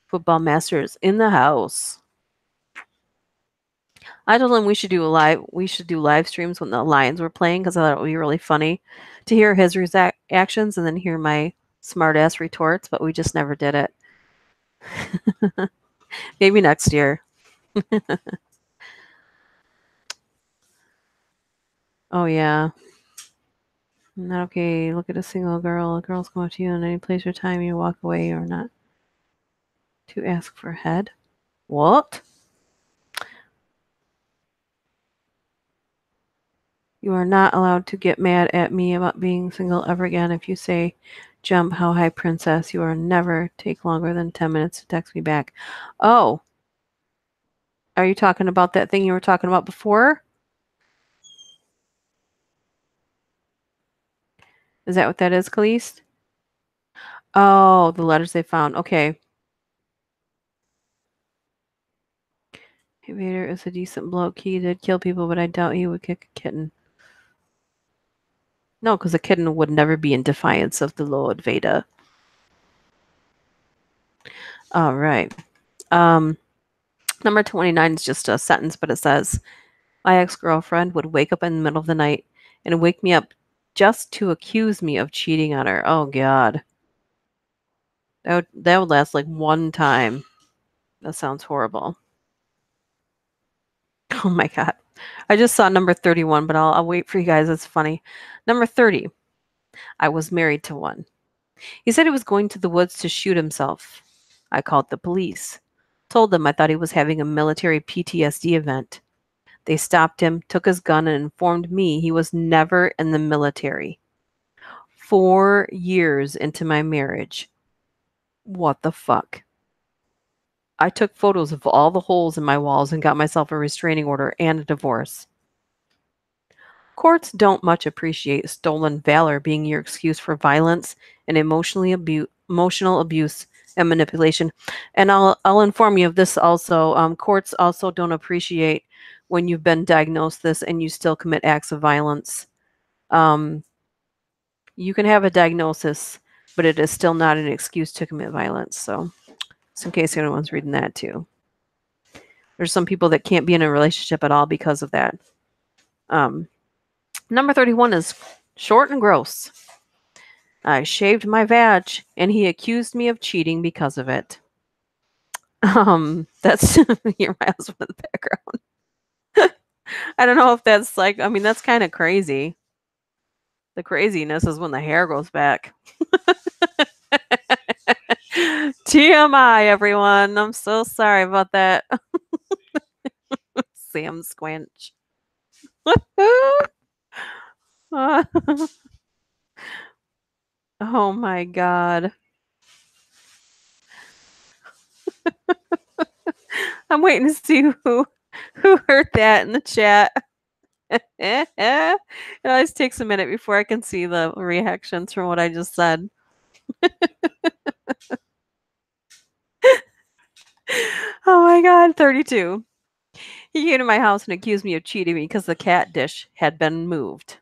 Football masters in the house. I told him we should do live streams when the Lions were playing, because I thought it would be really funny to hear his reactions and then hear my smart ass retorts, but we just never did it. Maybe next year. Oh yeah. Not okay. Look at a single girl. A girl's come up to you in any place or time, you walk away or not to ask for head. What? You are not allowed to get mad at me about being single ever again. If you say, "Jump, how high, princess," you are never take longer than 10 minutes to text me back. Oh, are you talking about that thing you were talking about before? Is that what that is, Khalees? Oh, the letters they found. Okay. Vader is a decent bloke. He did kill people, but I doubt he would kick a kitten. No, because a kitten would never be in defiance of the Lord Vader. All right. Number 29 is just a sentence, but it says, my ex-girlfriend would wake up in the middle of the night and wake me up just to accuse me of cheating on her. Oh, God. That would last like one time. That sounds horrible. Oh, my God. I just saw number 31, but I'll wait for you guys. It's funny. Number 30. I was married to one. He said he was going to the woods to shoot himself. I called the police. Told them I thought he was having a military PTSD event. They stopped him, took his gun, and informed me he was never in the military. 4 years into my marriage. What the fuck? I took photos of all the holes in my walls and got myself a restraining order and a divorce. Courts don't much appreciate stolen valor being your excuse for violence and emotional abuse and manipulation. And I'll inform you of this also. Courts also don't appreciate when you've been diagnosed this and you still commit acts of violence. You can have a diagnosis, but it is still not an excuse to commit violence. So, just in case anyone's reading that too. There's some people that can't be in a relationship at all because of that. Number 31 is short and gross. I shaved my vag, and he accused me of cheating because of it. That's you're my husband in the background. I don't know if that's like, I mean, that's kind of crazy. The craziness is when the hair goes back. TMI, everyone. I'm so sorry about that. Sam Squinch. Oh my God. I'm waiting to see who heard that in the chat. It always takes a minute before I can see the reactions from what I just said. Oh my God, 32. He came to my house and accused me of cheating because the cat dish had been moved.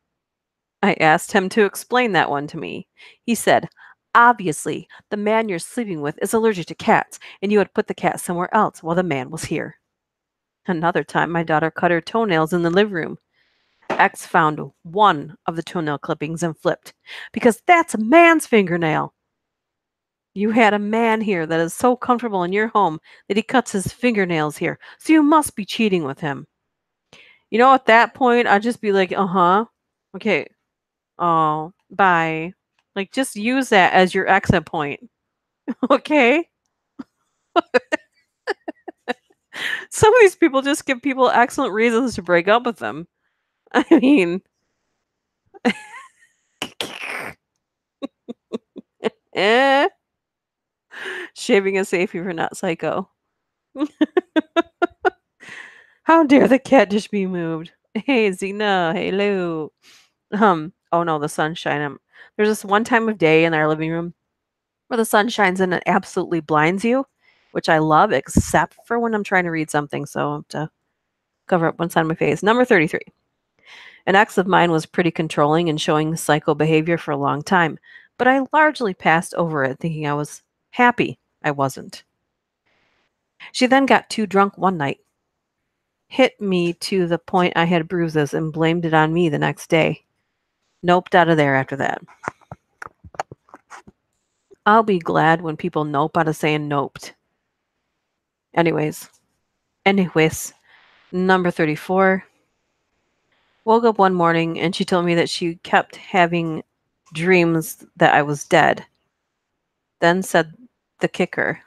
I asked him to explain that one to me. He said, obviously, the man you're sleeping with is allergic to cats, and you had put the cat somewhere else while the man was here. Another time, my daughter cut her toenails in the living room. X found one of the toenail clippings and flipped, because that's a man's fingernail. You had a man here that is so comfortable in your home that he cuts his fingernails here, so you must be cheating with him. You know, at that point, I'd just be like, uh-huh. Okay. Oh, bye. Like, just use that as your exit point. Okay? Some of these people just give people excellent reasons to break up with them. I mean, eh. Shaving is safe if you're not psycho. How dare the cat just be moved? Hey, Zena. Hello. Oh no, the sunshine. There's this one time of day in our living room where the sun shines and it absolutely blinds you, which I love, except for when I'm trying to read something. So I have to cover up one side of my face. Number 33. An ex of mine was pretty controlling and showing psycho behavior for a long time, but I largely passed over it thinking I was happy. I wasn't. She then got too drunk one night, hit me to the point I had bruises, and blamed it on me the next day. Noped out of there after that. I'll be glad when people nope out of saying noped. Anyways, number 34. Woke up one morning and she told me that she kept having dreams that I was dead. Then said the kicker,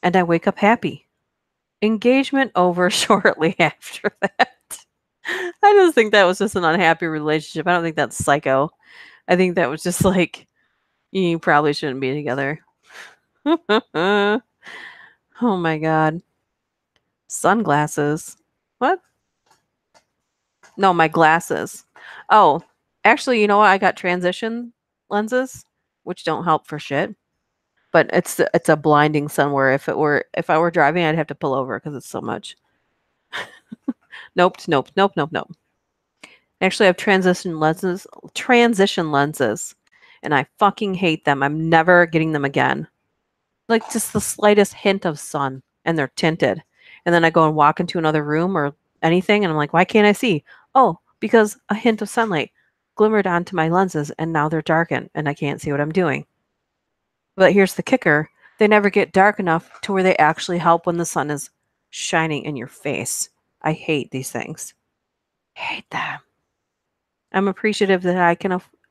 and I wake up happy. Engagement over shortly after that. I just think that was just an unhappy relationship. I don't think that's psycho. I think that was just like, you probably shouldn't be together. Oh my God. Sunglasses. What? No, my glasses. Oh, actually, you know what? I got transition lenses, which don't help for shit. But it's a blinding sun where if I were driving, I'd have to pull over because it's so much. Nope, nope, nope, nope, nope. Actually, I have transition lenses, and I fucking hate them. I'm never getting them again. Like just the slightest hint of sun, and they're tinted. And then I go and walk into another room or anything, and I'm like, why can't I see? Oh, because a hint of sunlight glimmered onto my lenses, and now they're darkened, and I can't see what I'm doing. But here's the kicker. They never get dark enough to where they actually help when the sun is shining in your face. I hate these things. Hate them. I'm appreciative that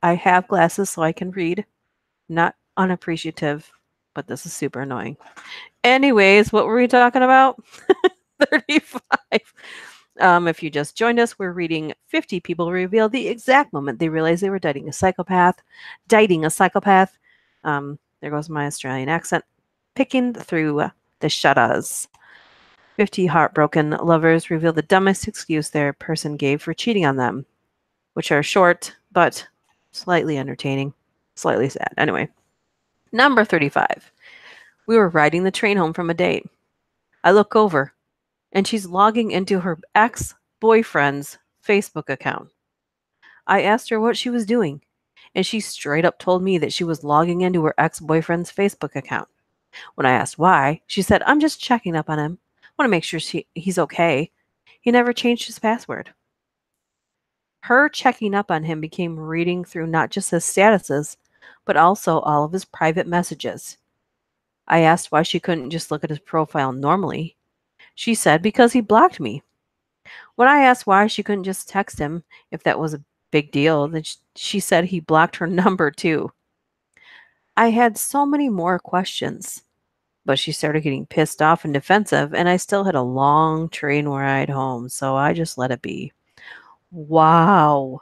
I have glasses so I can read. Not unappreciative, but this is super annoying. Anyways, what were we talking about? 35. If you just joined us, we're reading 50 People Reveal the Exact Moment They Realized They Were Dating a Psychopath. There goes my Australian accent. Picking through the shadows. 50 heartbroken lovers reveal the dumbest excuse their person gave for cheating on them, which are short, but slightly entertaining, slightly sad. Anyway, number 35. We were riding the train home from a date. I look over, and she's logging into her ex-boyfriend's Facebook account. I asked her what she was doing, and she straight up told me that she was logging into her ex-boyfriend's Facebook account. When I asked why, she said, I'm just checking up on him. Want to make sure he's okay. He never changed his password. Her checking up on him became reading through not just his statuses, but also all of his private messages. I asked why she couldn't just look at his profile normally. She said because he blocked me. When I asked why she couldn't just text him if that was a big deal, then she said he blocked her number too. I had so many more questions, but she started getting pissed off and defensive, and I still had a long train ride home, so I just let it be. Wow.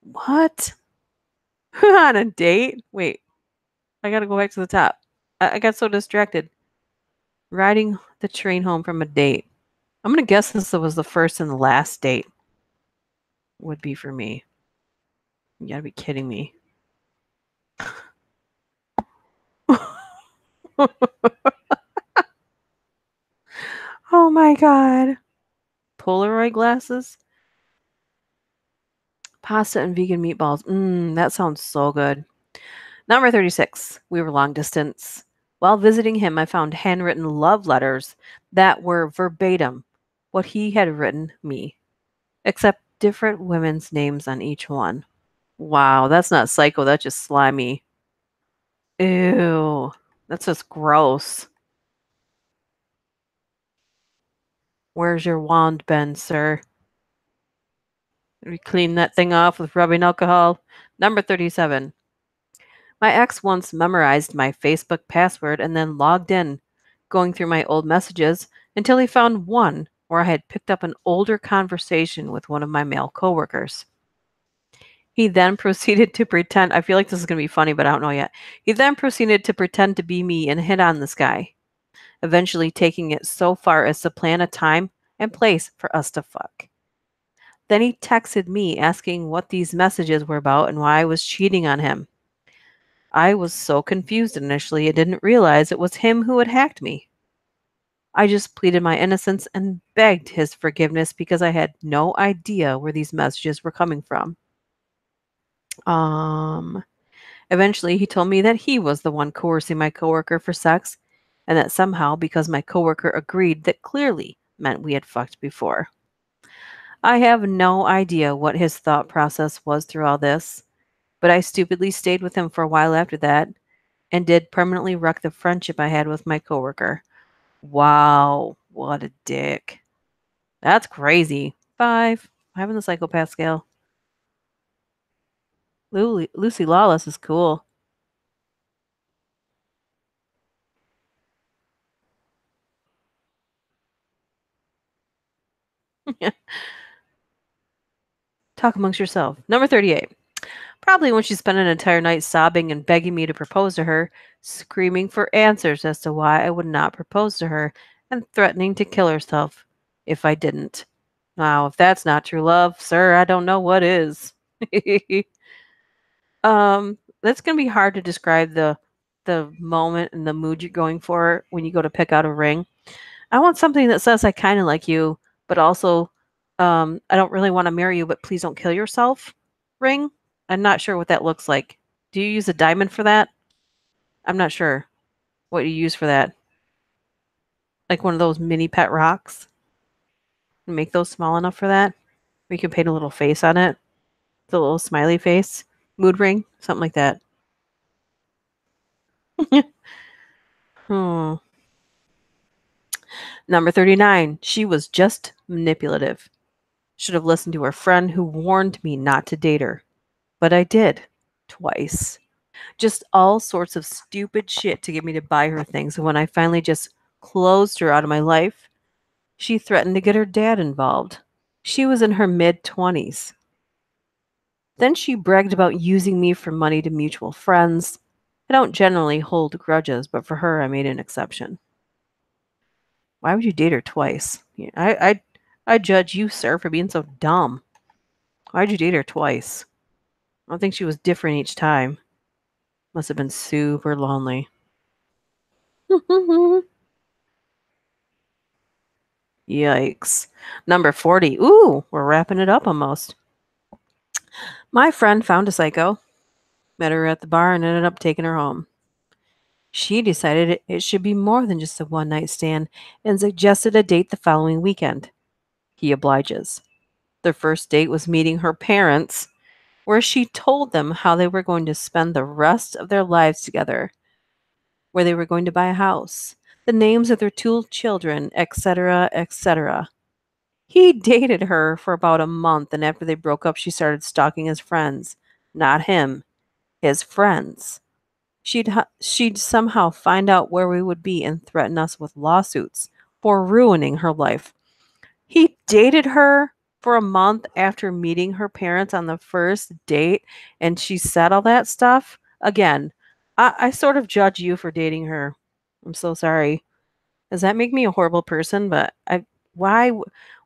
What? On a date? Wait, I gotta go back to the top. I got so distracted. Riding the train home from a date. I'm gonna guess this was the first and the last date. Would be for me. You gotta be kidding me. Oh my God. Polaroid glasses. Pasta and vegan meatballs. That sounds so good. Number 36. We were long distance. While visiting him, I found handwritten love letters that were verbatim what he had written me, except different women's names on each one. Wow, that's not psycho, that's just slimy. Ew, that's just gross. Where's your wand been, sir? We clean that thing off with rubbing alcohol. Number 37. My ex once memorized my Facebook password and then logged in, going through my old messages until he found one where I had picked up an older conversation with one of my male coworkers. He then proceeded to pretend, I feel like this is going to be funny, but I don't know yet. He then proceeded to pretend to be me and hit on this guy, eventually taking it so far as to plan a time and place for us to fuck. Then he texted me asking what these messages were about and why I was cheating on him. I was so confused initially, I didn't realize it was him who had hacked me. I just pleaded my innocence and begged his forgiveness because I had no idea where these messages were coming from. Um, Eventually, he told me that he was the one coercing my coworker for sex, and that somehow, because my coworker agreed, that clearly meant we had fucked before. I have no idea what his thought process was through all this, but I stupidly stayed with him for a while after that and did permanently wreck the friendship I had with my coworker. Wow, what a dick. That's crazy. 5. Having the psychopath scale. Lucy Lawless is cool. Talk amongst yourself. Number 38. Probably when she spent an entire night sobbing and begging me to propose to her, screaming for answers as to why I would not propose to her, and threatening to kill herself if I didn't. Now, if that's not true love, sir, I don't know what is. That's gonna be hard to describe the moment and the mood you're going for when you go to pick out a ring. I want something that says I kind of like you, but also I don't really want to marry you, but please don't kill yourself. Ring. I'm not sure what that looks like. Do you use a diamond for that? I'm not sure what you use for that. Like one of those mini pet rocks. Make those small enough for that. We can paint a little face on it. The little smiley face. Mood ring. Something like that. Hmm. Number 39. She was just manipulative. Should have listened to her friend who warned me not to date her. But I did. Twice. Just all sorts of stupid shit to get me to buy her things. And when I finally just closed her out of my life, she threatened to get her dad involved. She was in her mid-20s. Then she bragged about using me for money to mutual friends. I don't generally hold grudges, but for her, I made an exception. Why would you date her twice? Yeah, I judge you, sir, for being so dumb. Why'd you date her twice? I don't think she was different each time. Must have been super lonely. Yikes. Number 40. Ooh, we're wrapping it up almost. My friend found a psycho, met her at the bar, and ended up taking her home. She decided it should be more than just a one night stand and suggested a date the following weekend. He obliges. Their first date was meeting her parents, where she told them how they were going to spend the rest of their lives together, where they were going to buy a house, the names of their two children, etc., etc. He dated her for about a month, and after they broke up, she started stalking his friends. Not him, his friends. She'd somehow find out where we would be and threaten us with lawsuits for ruining her life. He dated her for a month after meeting her parents on the first date, and she said all that stuff. Again, I sort of judge you for dating her. I'm so sorry. Does that make me a horrible person? But why,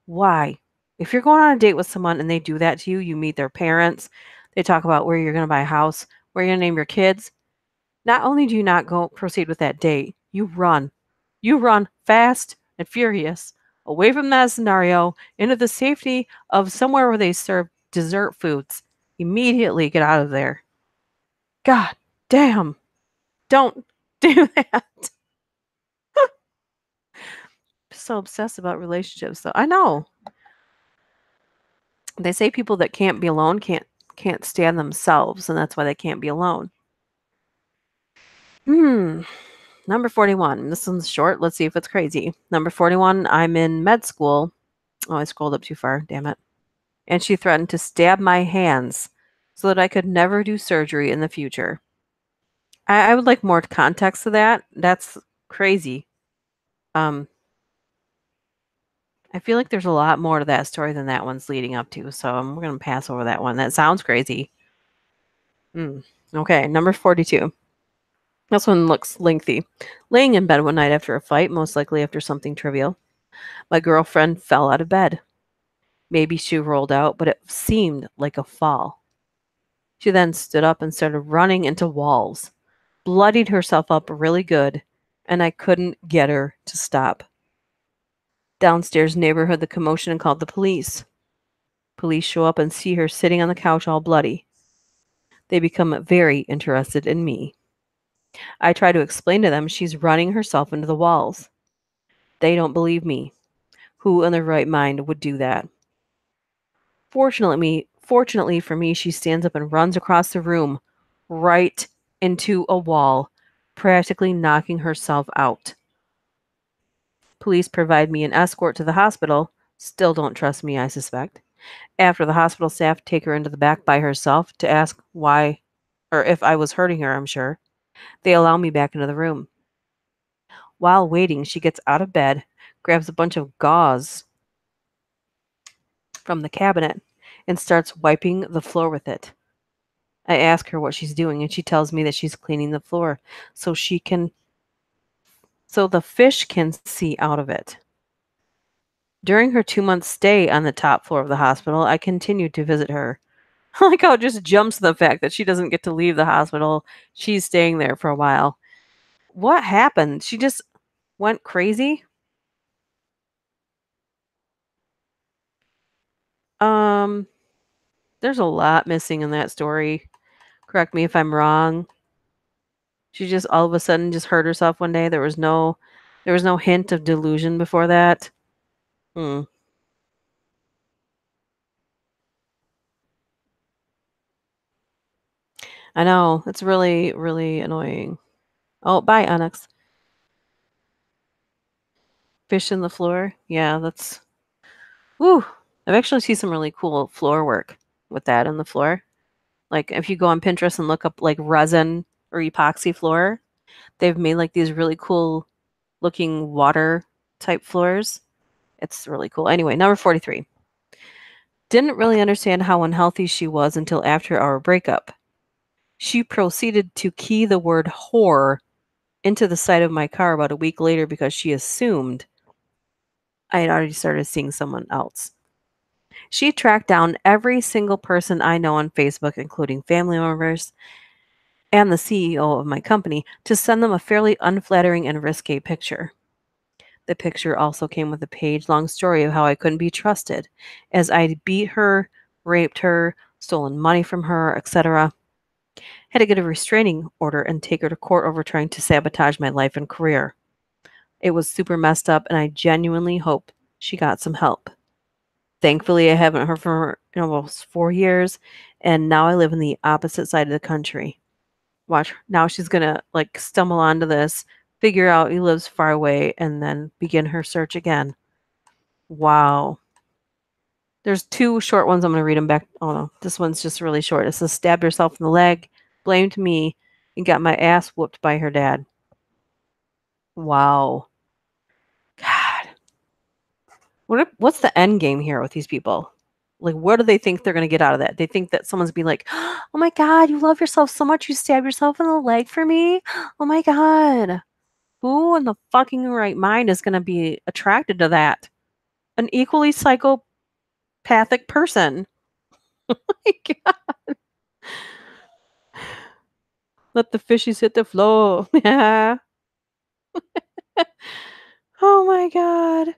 why? If you're going on a date with someone and they do that to you, you meet their parents, they talk about where you're going to buy a house, where you're going to name your kids. Not only do you not go proceed with that date, you run. You run fast and furious away from that scenario, into the safety of somewhere where they serve dessert foods. Immediately get out of there. God damn. Don't do that. So obsessed about relationships though. I know. They say people that can't be alone can't stand themselves, and that's why they can't be alone. Hmm. Number 41. This one's short. Let's see if it's crazy. Number 41. I'm in med school. Oh, I scrolled up too far. Damn it. And she threatened to stab my hands so that I could never do surgery in the future. I would like more context to that. That's crazy. Um, I feel like there's a lot more to that story than that one's leading up to, so we're gonna pass over that one. That sounds crazy. Okay, number 42. This one looks lengthy. Laying in bed one night after a fight, most likely after something trivial, my girlfriend fell out of bed. Maybe she rolled out, but it seemed like a fall. She then stood up and started running into walls, bloodied herself up really good, and I couldn't get her to stop. Downstairs neighbor heard the commotion and called the police. Police show up and see her sitting on the couch all bloody. They become very interested in me. I try to explain to them she's running herself into the walls. They don't believe me. Who in their right mind would do that? Fortunately for me, she stands up and runs across the room, right into a wall, practically knocking herself out. Police provide me an escort to the hospital. Still don't trust me, I suspect. After the hospital staff take her into the back by herself to ask why or if I was hurting her, I'm sure. They allow me back into the room. While waiting, she gets out of bed, grabs a bunch of gauze from the cabinet, and starts wiping the floor with it. I ask her what she's doing, and she tells me that she's cleaning the floor so so the fish can see out of it. During her 2-month stay on the top floor of the hospital, I continued to visit her. I like how it just jumps to the fact that she doesn't get to leave the hospital. She's staying there for a while. What happened? She just went crazy? Um, there's a lot missing in that story. Correct me if I'm wrong. She just all of a sudden just hurt herself one day. There was no hint of delusion before that. Hmm. I know. It's really, really annoying. Oh, bye, Onyx. Fish in the floor. Yeah, that's woo. I've actually seen some really cool floor work with that in the floor. Like if you go on Pinterest and look up like resin or epoxy floor, they've made like these really cool looking water type floors. It's really cool. Anyway, number 43. Didn't really understand how unhealthy she was until after our breakup. She proceeded to key the word whore into the side of my car about a week later because she assumed I had already started seeing someone else. She tracked down every single person I know on Facebook, including family members and the CEO of my company, to send them a fairly unflattering and risque picture. The picture also came with a page-long story of how I couldn't be trusted, as I'd beat her, raped her, stolen money from her, etc. Had to get a restraining order and take her to court over trying to sabotage my life and career. It was super messed up, and I genuinely hope she got some help. Thankfully, I haven't heard from her in almost 4 years, and now I live in the opposite side of the country. Watch, now she's gonna like stumble onto this, figure out he lives far away, and then begin her search again. Wow. There's two short ones. I'm gonna read them back. Oh no, this one's just really short. It says stabbed herself in the leg, blamed me, and got my ass whooped by her dad. Wow. God. What's the end game here with these people? Like, what do they think they're gonna get out of that? They think that someone's be like, "Oh my god, you love yourself so much, you stabbed yourself in the leg for me? Oh my god." Who in the fucking right mind is gonna be attracted to that? An equally psychopathic person. My god. Let the fishies hit the floor. Yeah. Oh my god.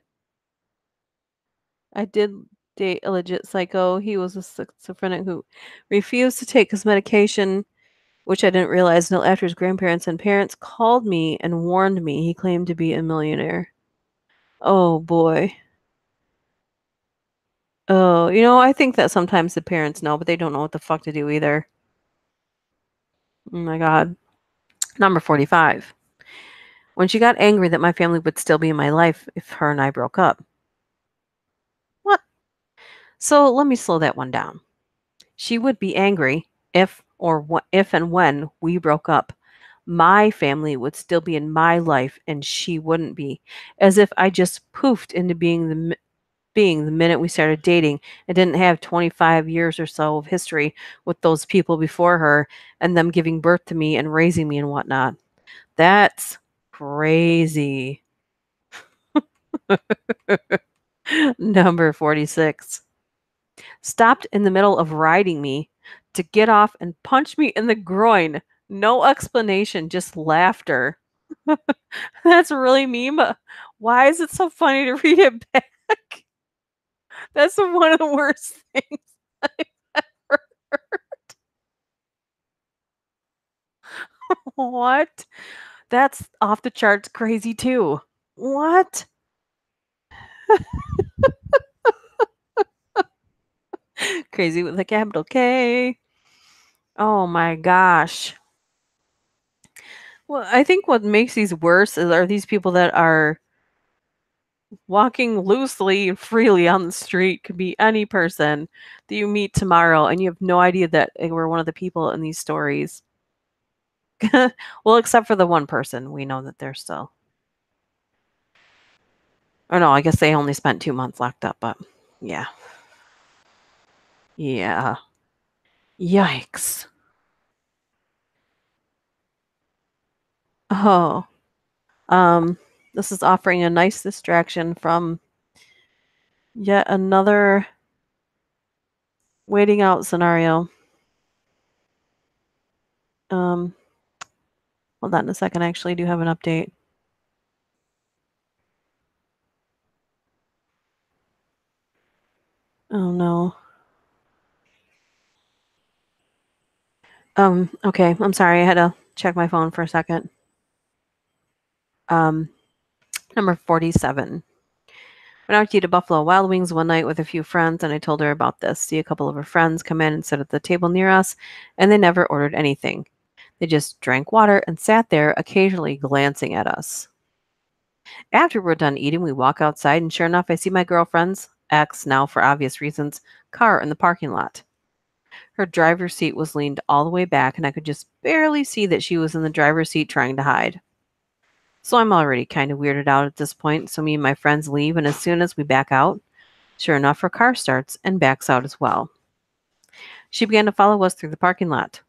I did date a legit psycho. He was a schizophrenic who refused to take his medication, which I didn't realize until after his grandparents and parents called me and warned me. He claimed to be a millionaire. Oh boy. Oh, I think that sometimes the parents know, but they don't know what the fuck to do either. Oh my God. Number 45. When she got angry that my family would still be in my life if her and I broke up. What? So let me slow that one down. She would be angry if and when we broke up. My family would still be in my life and she wouldn't be. As if I just poofed into being the minute we started dating and didn't have 25 years or so of history with those people before her and them giving birth to me and raising me and whatnot. That's crazy. Number 46. Stopped in the middle of riding me to get off and punch me in the groin. No explanation, just laughter. That's really mean, but why is it so funny to read it back? That's one of the worst things I've ever heard. What? That's off the charts crazy too. What? Crazy with a capital K. Oh my gosh. Well, I think what makes these worse are these people that are walking loosely and freely on the street. Could be any person that you meet tomorrow, and you have no idea that they were one of the people in these stories. Well, except for the one person, we know that they're still. Or no, I guess they only spent 2 months locked up, but yeah. Yeah. Yikes. Oh. Um, this is offering a nice distraction from yet another waiting out scenario. Um, Hold on a second. I actually do have an update. Oh no. Okay. I'm sorry. I had to check my phone for a second. Um, Number 47. Went out to eat at Buffalo Wild Wings one night with a few friends, and I told her about this. See a couple of her friends come in and sit at the table near us, and they never ordered anything. They just drank water and sat there, occasionally glancing at us. After we're done eating, we walk outside, and sure enough, I see my girlfriend's ex, now for obvious reasons, car in the parking lot. Her driver's seat was leaned all the way back, and I could just barely see that she was in the driver's seat trying to hide. So I'm already kind of weirded out at this point, so me and my friends leave, and as soon as we back out, sure enough, her car starts and backs out as well. She began to follow us through the parking lot.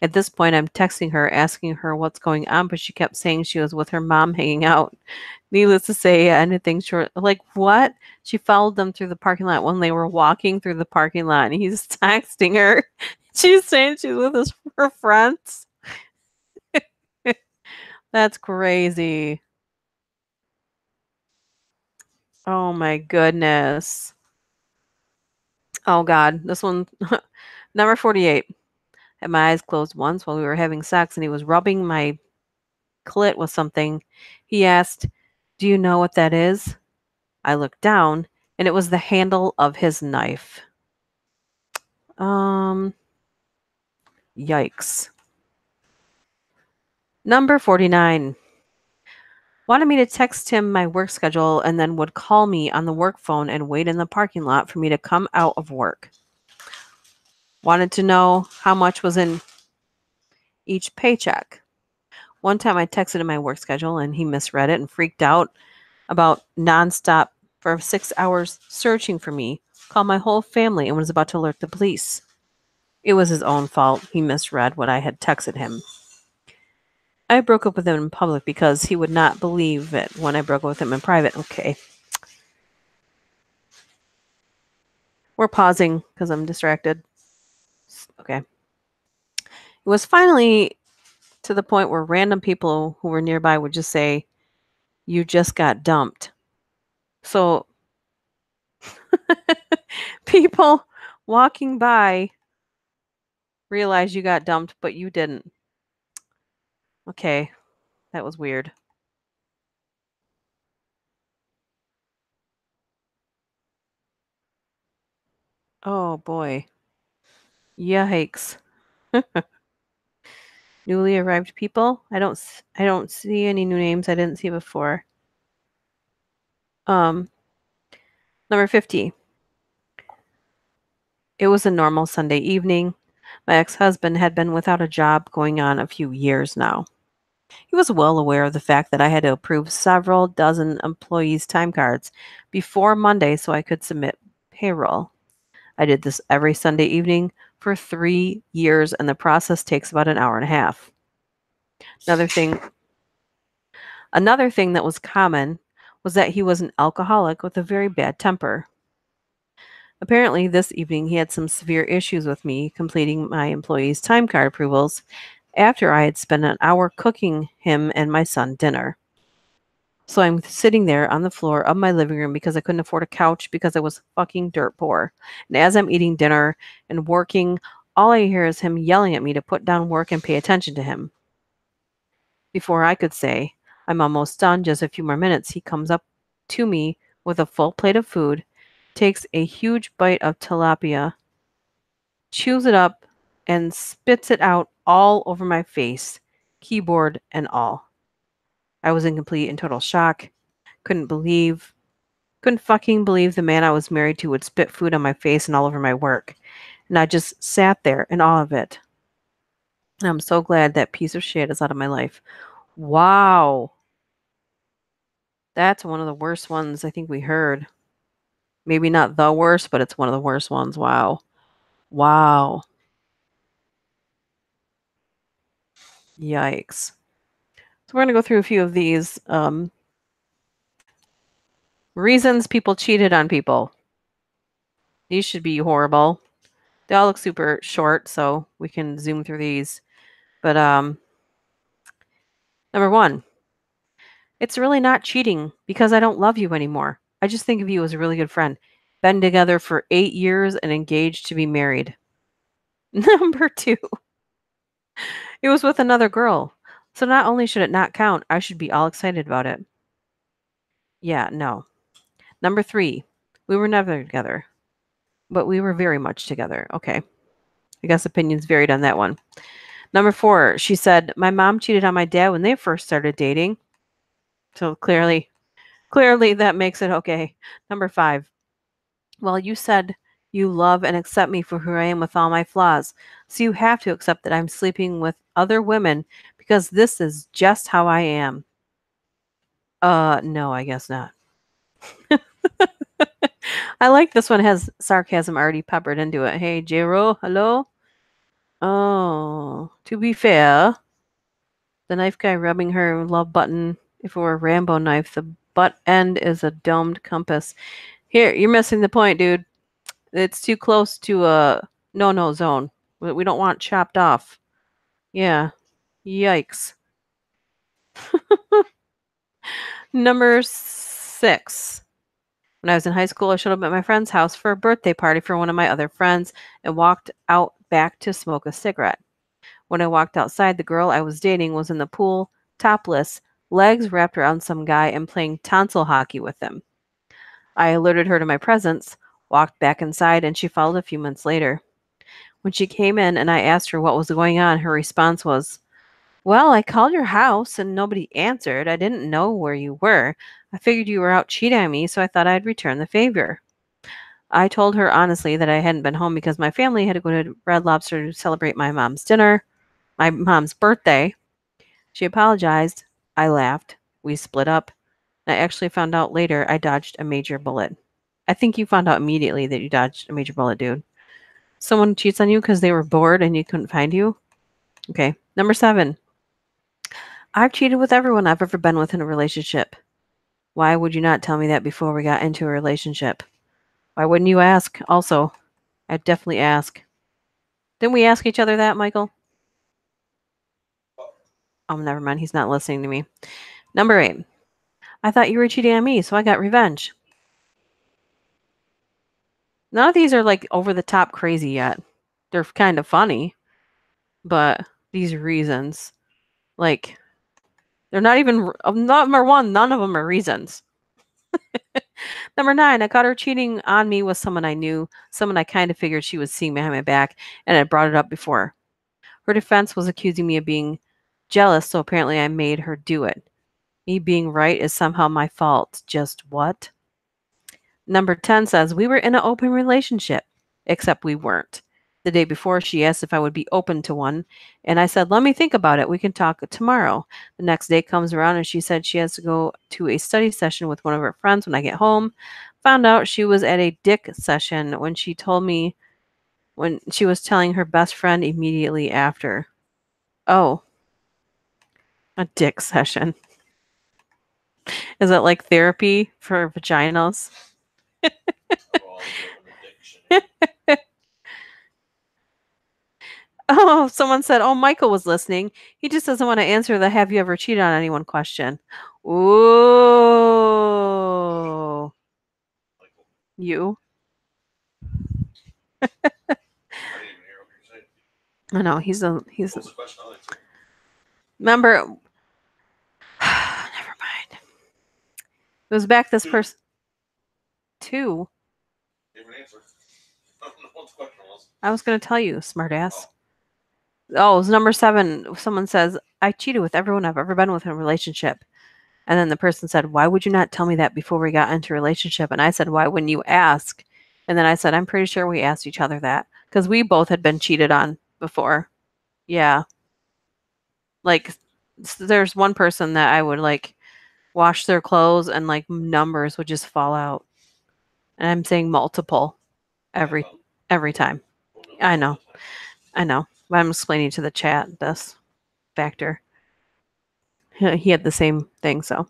At this point, I'm texting her, asking her what's going on, but she kept saying she was with her mom hanging out. Needless to say, anything short, like what? She followed them through the parking lot when they were walking through the parking lot, and he's texting her. She's saying she's with her friends. That's crazy. Oh my goodness. Oh God, this one, number 48. Had my eyes closed once while we were having sex, and he was rubbing my clit with something. He asked, "Do you know what that is?" I looked down, and it was the handle of his knife. Um, Yikes. Number 49. Wanted me to text him my work schedule and then would call me on the work phone and wait in the parking lot for me to come out of work. Wanted to know how much was in each paycheck. One time I texted him my work schedule and he misread it and freaked out about nonstop for 6 hours searching for me, called my whole family and was about to alert the police. It was his own fault. He misread what I had texted him. I broke up with him in public because he would not believe it when I broke up with him in private. Okay. We're pausing because I'm distracted. Okay. It was finally to the point where random people who were nearby would just say, "You just got dumped." So People walking by realize you got dumped, but you didn't. Okay, that was weird. Oh boy. Yikes. Newly arrived people. I don't see any new names I didn't see before. Um, Number 50. It was a normal Sunday evening. My ex-husband had been without a job going on a few years now. He was well aware of the fact that I had to approve several dozen employees' time cards before Monday so I could submit payroll. I did this every Sunday evening for 3 years, and the process takes about an hour and a half. Another thing Another thing that was common was that he was an alcoholic with a very bad temper. Apparently, this evening he had some severe issues with me completing my employees' time card approvals after I had spent an hour cooking him and my son dinner. So I'm sitting there on the floor of my living room because I couldn't afford a couch because I was fucking dirt poor. And as I'm eating dinner and working, all I hear is him yelling at me to put down work and pay attention to him. Before I could say, I'm almost done, just a few more minutes, he comes up to me with a full plate of food, takes a huge bite of tilapia, chews it up, and spits it out all over my face, keyboard and all. I was in complete and total shock. Couldn't believe, couldn't fucking believe the man I was married to would spit food on my face and all over my work. And I just sat there in awe of it. And I'm so glad that piece of shit is out of my life. Wow. That's one of the worst ones I think we heard. Maybe not the worst, but it's one of the worst ones. Wow. Wow. Yikes. So we're going to go through a few of these reasons people cheated on people. These should be horrible. They all look super short, so we can zoom through these. But number one, it's really not cheating because I don't love you anymore. I just think of you as a really good friend. Been together for 8 years and engaged to be married. Number two, it was with another girl. So not only should it not count, I should be all excited about it. Yeah, no. Number three, we were never together, but we were very much together. Okay. I guess opinions varied on that one. Number four, she said, my mom cheated on my dad when they first started dating. So clearly that makes it okay. Number five, well, you said you love and accept me for who I am with all my flaws. So you have to accept that I'm sleeping with other women because this is just how I am. No, I guess not. I like this one has sarcasm already peppered into it. Hey, Jero, hello? Oh, to be fair, the knife guy rubbing her love button, if it were a Rambo knife, the butt end is a domed compass. Here, you're missing the point, dude. It's too close to a no-no zone. We don't want chopped off. Yeah. Yikes. Number six. When I was in high school, I showed up at my friend's house for a birthday party for one of my other friends and walked out back to smoke a cigarette. When I walked outside, the girl I was dating was in the pool, topless, legs wrapped around some guy and playing tonsil hockey with him. I alerted her to my presence, walked back inside, and she followed a few minutes later. When she came in and I asked her what was going on, her response was, well, I called your house and nobody answered. I didn't know where you were. I figured you were out cheating on me, so I thought I'd return the favor. I told her honestly that I hadn't been home because my family had to go to Red Lobster to celebrate my mom's birthday. She apologized. I laughed. We split up. I actually found out later I dodged a major bullet. I think you found out immediately that you dodged a major bullet, dude. Someone cheats on you because they were bored and you couldn't find you? Okay. Number seven. I've cheated with everyone I've ever been with in a relationship. Why would you not tell me that before we got into a relationship? Why wouldn't you ask? Also, I'd definitely ask. Didn't we ask each other that, Michael? Oh, never mind. He's not listening to me. Number eight. I thought you were cheating on me, so I got revenge. None of these are like over the top crazy yet. They're kind of funny, but these reasons, like, they're not even number one. None of them are reasons. Number 9, I caught her cheating on me with someone I knew, someone I kind of figured she was seeing behind my back, and I brought it up before. Her defense was accusing me of being jealous, so apparently I made her do it. Me being right is somehow my fault. Just what? Number 10 says, we were in an open relationship, except we weren't. The day before, she asked if I would be open to one, and I said, let me think about it. We can talk tomorrow. The next day comes around, and she said she has to go to a study session with one of her friends when I get home. Found out she was at a dick session when she told me when she was telling her best friend immediately after. Oh, a dick session. Is that like therapy for vaginas? Oh, someone said, oh, Michael was listening. He just doesn't want to answer the have you ever cheated on anyone question. Ooh. You? I know, he's remember, never mind. It was back this person. 2. I was going to tell you, smartass. Oh, it was number 7. Someone says, I cheated with everyone I've ever been with in a relationship. And then the person said, why would you not tell me that before we got into a relationship? And I said, why wouldn't you ask? And then I said, I'm pretty sure we asked each other that because we both had been cheated on before. Yeah. Like, there's one person that I would like wash their clothes and like numbers would just fall out. And I'm saying multiple every time. I know. But I'm explaining to the chat this factor. He had the same thing, so.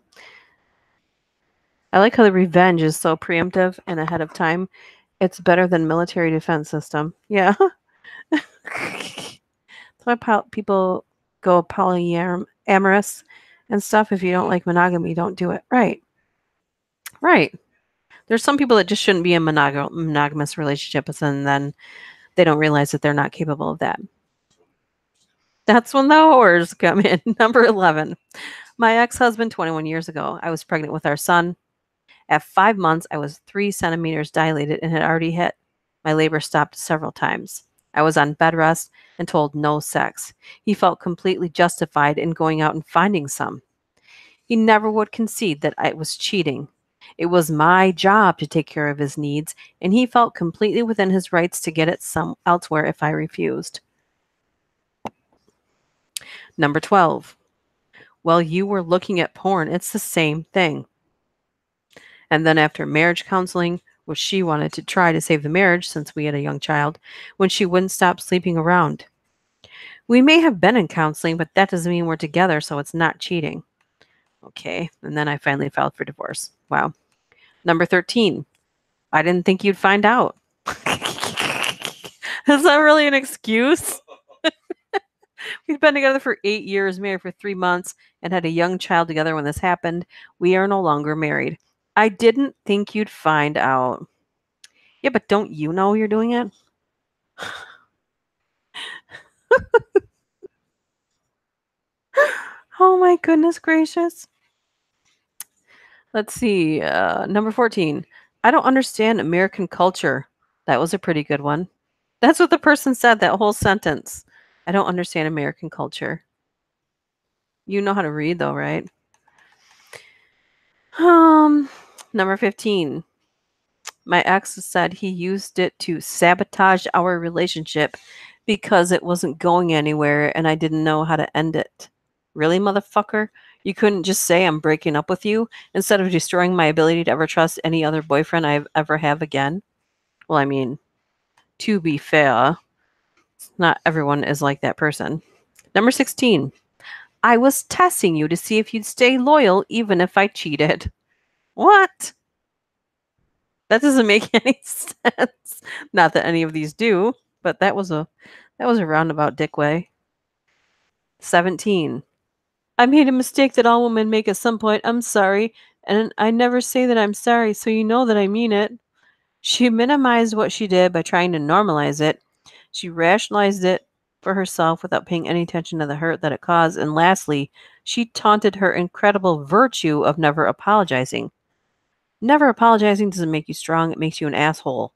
I like how the revenge is so preemptive and ahead of time. It's better than military defense system. Yeah. That's why people go polyamorous and stuff. If you don't like monogamy, don't do it. Right. There's some people that just shouldn't be in monogamous relationships, and then they don't realize that they're not capable of that. That's when the whores come in. Number 11. My ex-husband, 21 years ago, I was pregnant with our son. At 5 months, I was 3 centimeters dilated and had already hit. My labor stopped several times. I was on bed rest and told no sex. He felt completely justified in going out and finding some. He never would concede that I was cheating. It was my job to take care of his needs, and he felt completely within his rights to get it some elsewhere if I refused. Number 12. Well, you were looking at porn. It's the same thing. And then after marriage counseling, which she wanted to try to save the marriage since we had a young child, when she wouldn't stop sleeping around. We may have been in counseling, but that doesn't mean we're together, so it's not cheating. Okay. And then I finally filed for divorce. Wow. Number 13. I didn't think you'd find out. Is that really an excuse? We've been together for 8 years, married for 3 months, and had a young child together when this happened. We are no longer married. I didn't think you'd find out. Yeah, but don't you know you're doing it? Oh my goodness gracious. Let's see. Number 14. I don't understand American culture. That was a pretty good one. That's what the person said, that whole sentence. I don't understand American culture. You know how to read though, right? Number 15. My ex said he used it to sabotage our relationship because it wasn't going anywhere and I didn't know how to end it. Really, motherfucker? You couldn't just say I'm breaking up with you instead of destroying my ability to ever trust any other boyfriend I ever have again? Well, I mean, to be fair, not everyone is like that person. Number 16. I was testing you to see if you'd stay loyal even if I cheated. What? That doesn't make any sense. Not that any of these do, but that was a roundabout dick way. 17. I made a mistake that all women make at some point. I'm sorry. And I never say that I'm sorry, so you know that I mean it. She minimized what she did by trying to normalize it. She rationalized it for herself without paying any attention to the hurt that it caused. And lastly, she taunted her incredible virtue of never apologizing. Never apologizing doesn't make you strong, it makes you an asshole.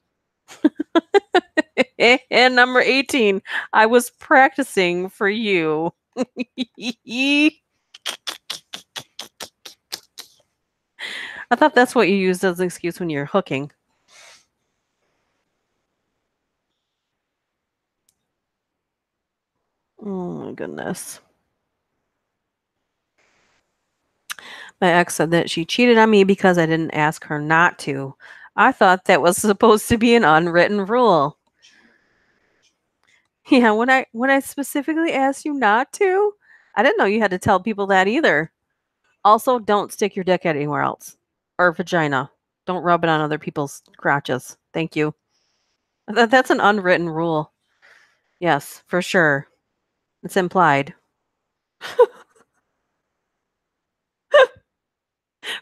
And number 18, I was practicing for you. I thought that's what you used as an excuse when you're hooking. Oh my goodness. My ex said that she cheated on me because I didn't ask her not to. I thought that was supposed to be an unwritten rule. Yeah, when I specifically asked you not to, I didn't know you had to tell people that either. Also, don't stick your dick anywhere else or vagina. Don't rub it on other people's crotches. Thank you. That's an unwritten rule. Yes, for sure. It's implied.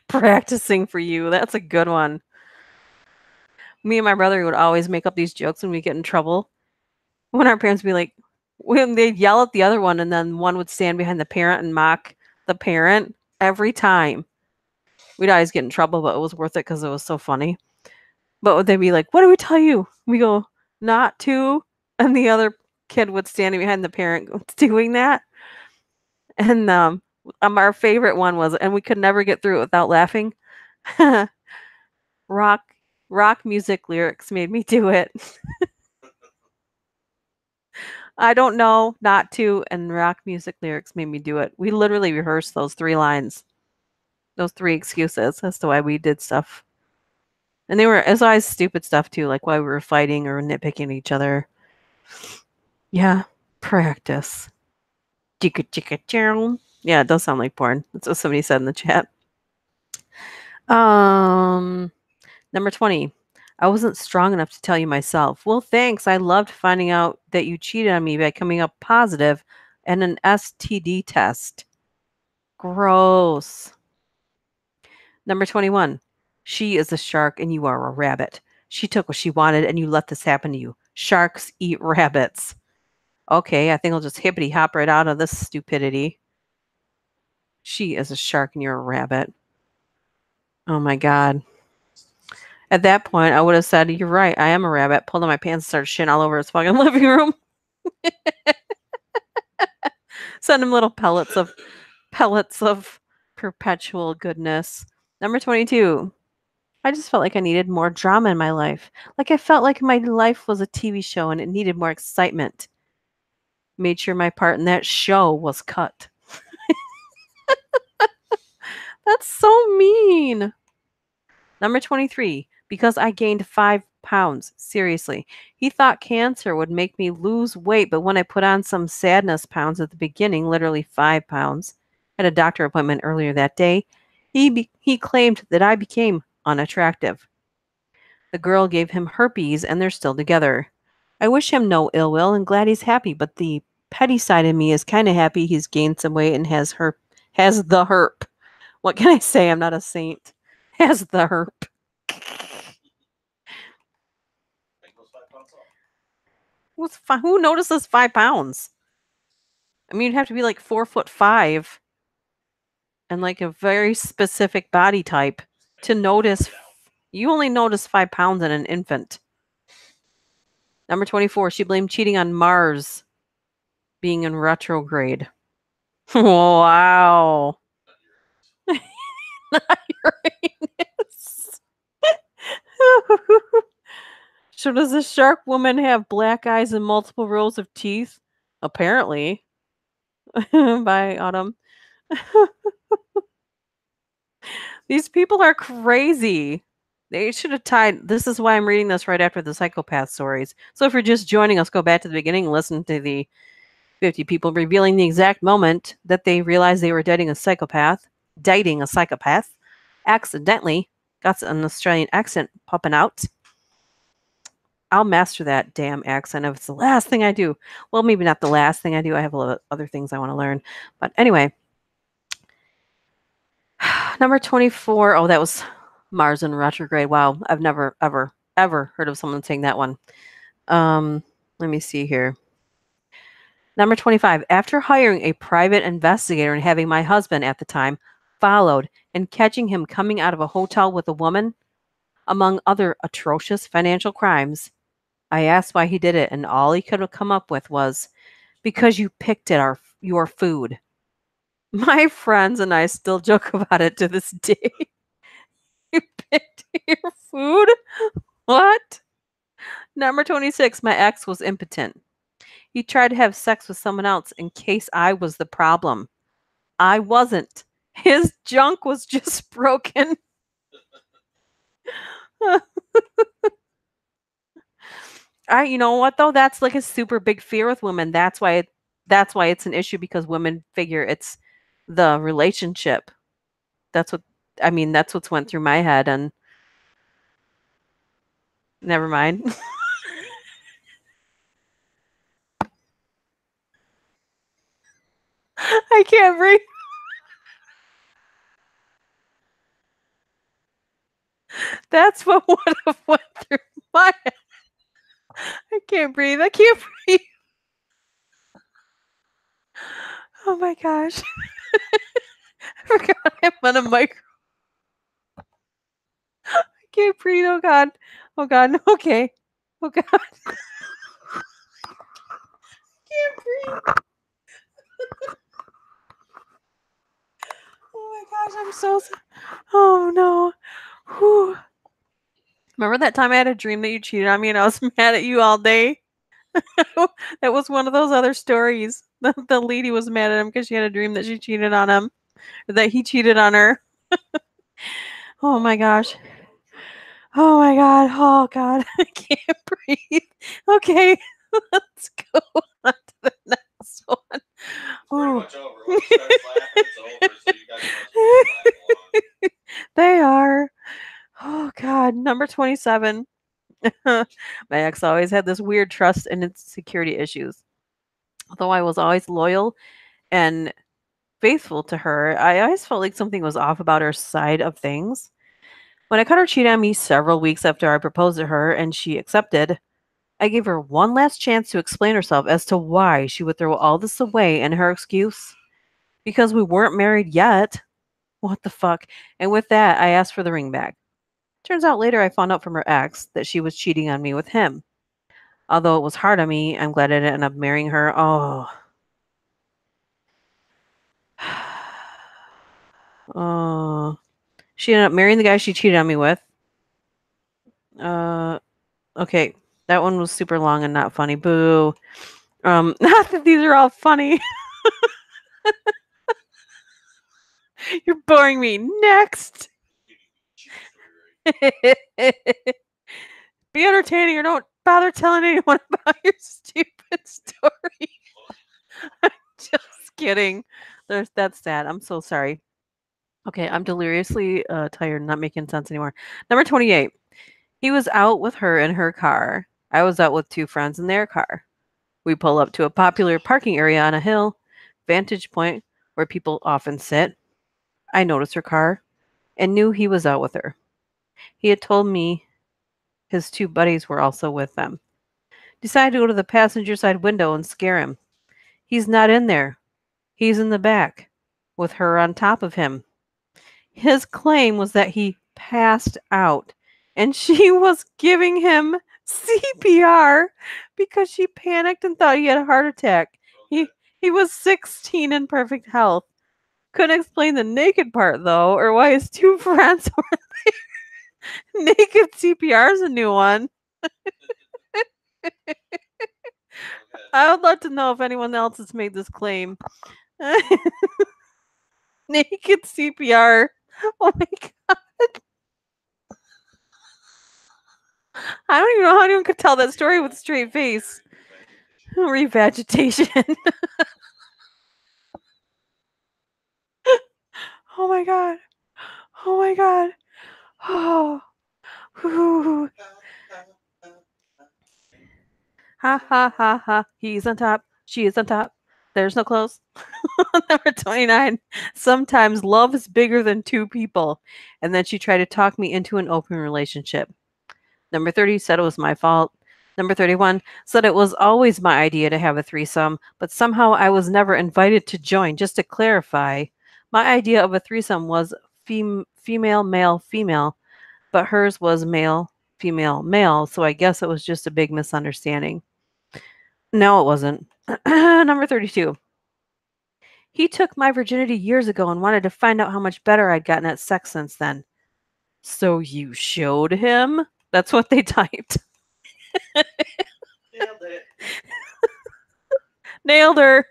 Practicing for you. That's a good one. Me and my brother would always make up these jokes when we get in trouble. When our parents would be like, when they'd yell at the other one, and then one would stand behind the parent and mock the parent every time. We'd always get in trouble, but it was worth it because it was so funny. But they'd be like, "What do we tell you?" We go, "Not to," and the other kid would stand behind the parent doing that. And our favorite one was, and we could never get through it without laughing. rock rock music lyrics made me do it. I don't know, not to, and rock music lyrics made me do it. We literally rehearsed those 3 lines, those 3 excuses as to why we did stuff. And it's always stupid stuff too, like why we were fighting or nitpicking each other. Yeah, practice. Chicka chicka chow. Yeah, it does sound like porn. That's what somebody said in the chat. Number 20. I wasn't strong enough to tell you myself. Well, thanks. I loved finding out that you cheated on me by coming up positive in an STD test. Gross. Number 21. She is a shark and you are a rabbit. She took what she wanted and you let this happen to you. Sharks eat rabbits. Okay, I think I'll just hippity hop right out of this stupidity. She is a shark and you're a rabbit. Oh my God. At that point, I would have said, "You're right. I am a rabbit." Pulled on my pants and started shitting all over his fucking living room. Send him little pellets of perpetual goodness. Number 22. I just felt like I needed more drama in my life. Like I felt like my life was a TV show and it needed more excitement. Made sure my part in that show was cut. That's so mean. Number 23. Because I gained 5 pounds. Seriously. He thought cancer would make me lose weight, but when I put on some sadness pounds at the beginning, literally 5 pounds, at a doctor appointment earlier that day, he claimed that I became unattractive. The girl gave him herpes and they're still together. I wish him no ill will and glad he's happy, but the petty side of me is kind of happy he's gained some weight and has the herp. What can I say? I'm not a saint. Has the herp. Who notices 5 pounds? I mean, you'd have to be like 4'5" and like a very specific body type to notice. You only notice 5 pounds in an infant. Number 24, she blamed cheating on Mars being in retrograde. Wow. Not Uranus. So does this shark woman have black eyes and multiple rows of teeth? Apparently. By Autumn. These people are crazy. They should have tied. This is why I'm reading this right after the psychopath stories. So if you're just joining us, go back to the beginning and listen to the 50 people revealing the exact moment that they realized they were dating a psychopath, accidentally got an Australian accent popping out. I'll master that damn accent if it's the last thing I do. Well, maybe not the last thing I do. I have a lot of other things I want to learn. But anyway, number 24. Oh, that was Mars in retrograde. Wow, I've never, ever ever heard of someone saying that one. Let me see here. Number 25. After hiring a private investigator and having my husband at the time followed and catching him coming out of a hotel with a woman, among other atrocious financial crimes, I asked why he did it, and all he could have come up with was, because you picked at your food. My friends and I still joke about it to this day. You picked your food? What? Number 26. My ex was impotent. He tried to have sex with someone else in case I was the problem. I wasn't. His junk was just broken. You know what though? That's like a super big fear with women. That's why it's an issue, because women figure it's the relationship. That's what that's what's went through my head, and never mind. I can't breathe. That's what would have went through my head. I can't breathe. I can't breathe. Oh my gosh. I forgot I'm on a micro. I can't breathe. Oh God. Oh God. Okay. Oh God. Can't breathe. Oh my gosh. I'm so. Oh no. Whew. Remember that time I had a dream that you cheated on me and I was mad at you all day? That was one of those other stories. The lady was mad at him because she had a dream that she cheated on him, that he cheated on her. Oh my gosh. Oh my God. Oh God. I can't breathe. Okay. Let's go on to the next one. Pretty much over. Once you start laughing, it's over. So you guys must be They are. Oh God. Number 27. My ex always had this weird trust and insecurity issues. Although I was always loyal and faithful to her, I always felt like something was off about her side of things. When I caught her cheating on me several weeks after I proposed to her and she accepted, I gave her one last chance to explain herself as to why she would throw all this away, and her excuse, because we weren't married yet. What the fuck? And with that, I asked for the ring back. Turns out later I found out from her ex that she was cheating on me with him. Although it was hard on me, I'm glad I didn't end up marrying her. Oh. Oh. She ended up marrying the guy she cheated on me with. Okay. That one was super long and not funny. Boo. Not that these are all funny. You're boring me. Next. Be entertaining or don't bother telling anyone about your stupid story. I'm just kidding. That's sad. I'm so sorry. Okay, I'm deliriously tired, not making sense anymore. Number 28. He was out with her in her car. I was out with two friends in their car. We pull up to a popular parking area on a hill, vantage point where people often sit. I noticed her car and knew he was out with her. He had told me his two buddies were also with them. Decided to go to the passenger side window and scare him. He's not in there. He's in the back, with her on top of him. His claim was that he passed out, and she was giving him CPR because she panicked and thought he had a heart attack. He was 16 in perfect health. Couldn't explain the naked part, though, or why his two friends were there. Naked CPR is a new one. I would love to know if anyone else has made this claim. Naked CPR. Oh my God. I don't even know how anyone could tell that story with a straight face. Revegetation. Oh my God. Oh my God. Oh. Whew. Ha ha ha ha. He's on top. She is on top. There's no clothes. Number 29. Sometimes love is bigger than two people. And then she tried to talk me into an open relationship. Number 30 said it was my fault. Number 31 said it was always my idea to have a threesome, but somehow I was never invited to join. Just to clarify, my idea of a threesome was female, male, female, but hers was male, female, male, so I guess it was just a big misunderstanding. No, it wasn't. Number 32. He took my virginity years ago and wanted to find out how much better I'd gotten at sex since then. So you showed him? That's what they typed. Nailed it. Nailed her.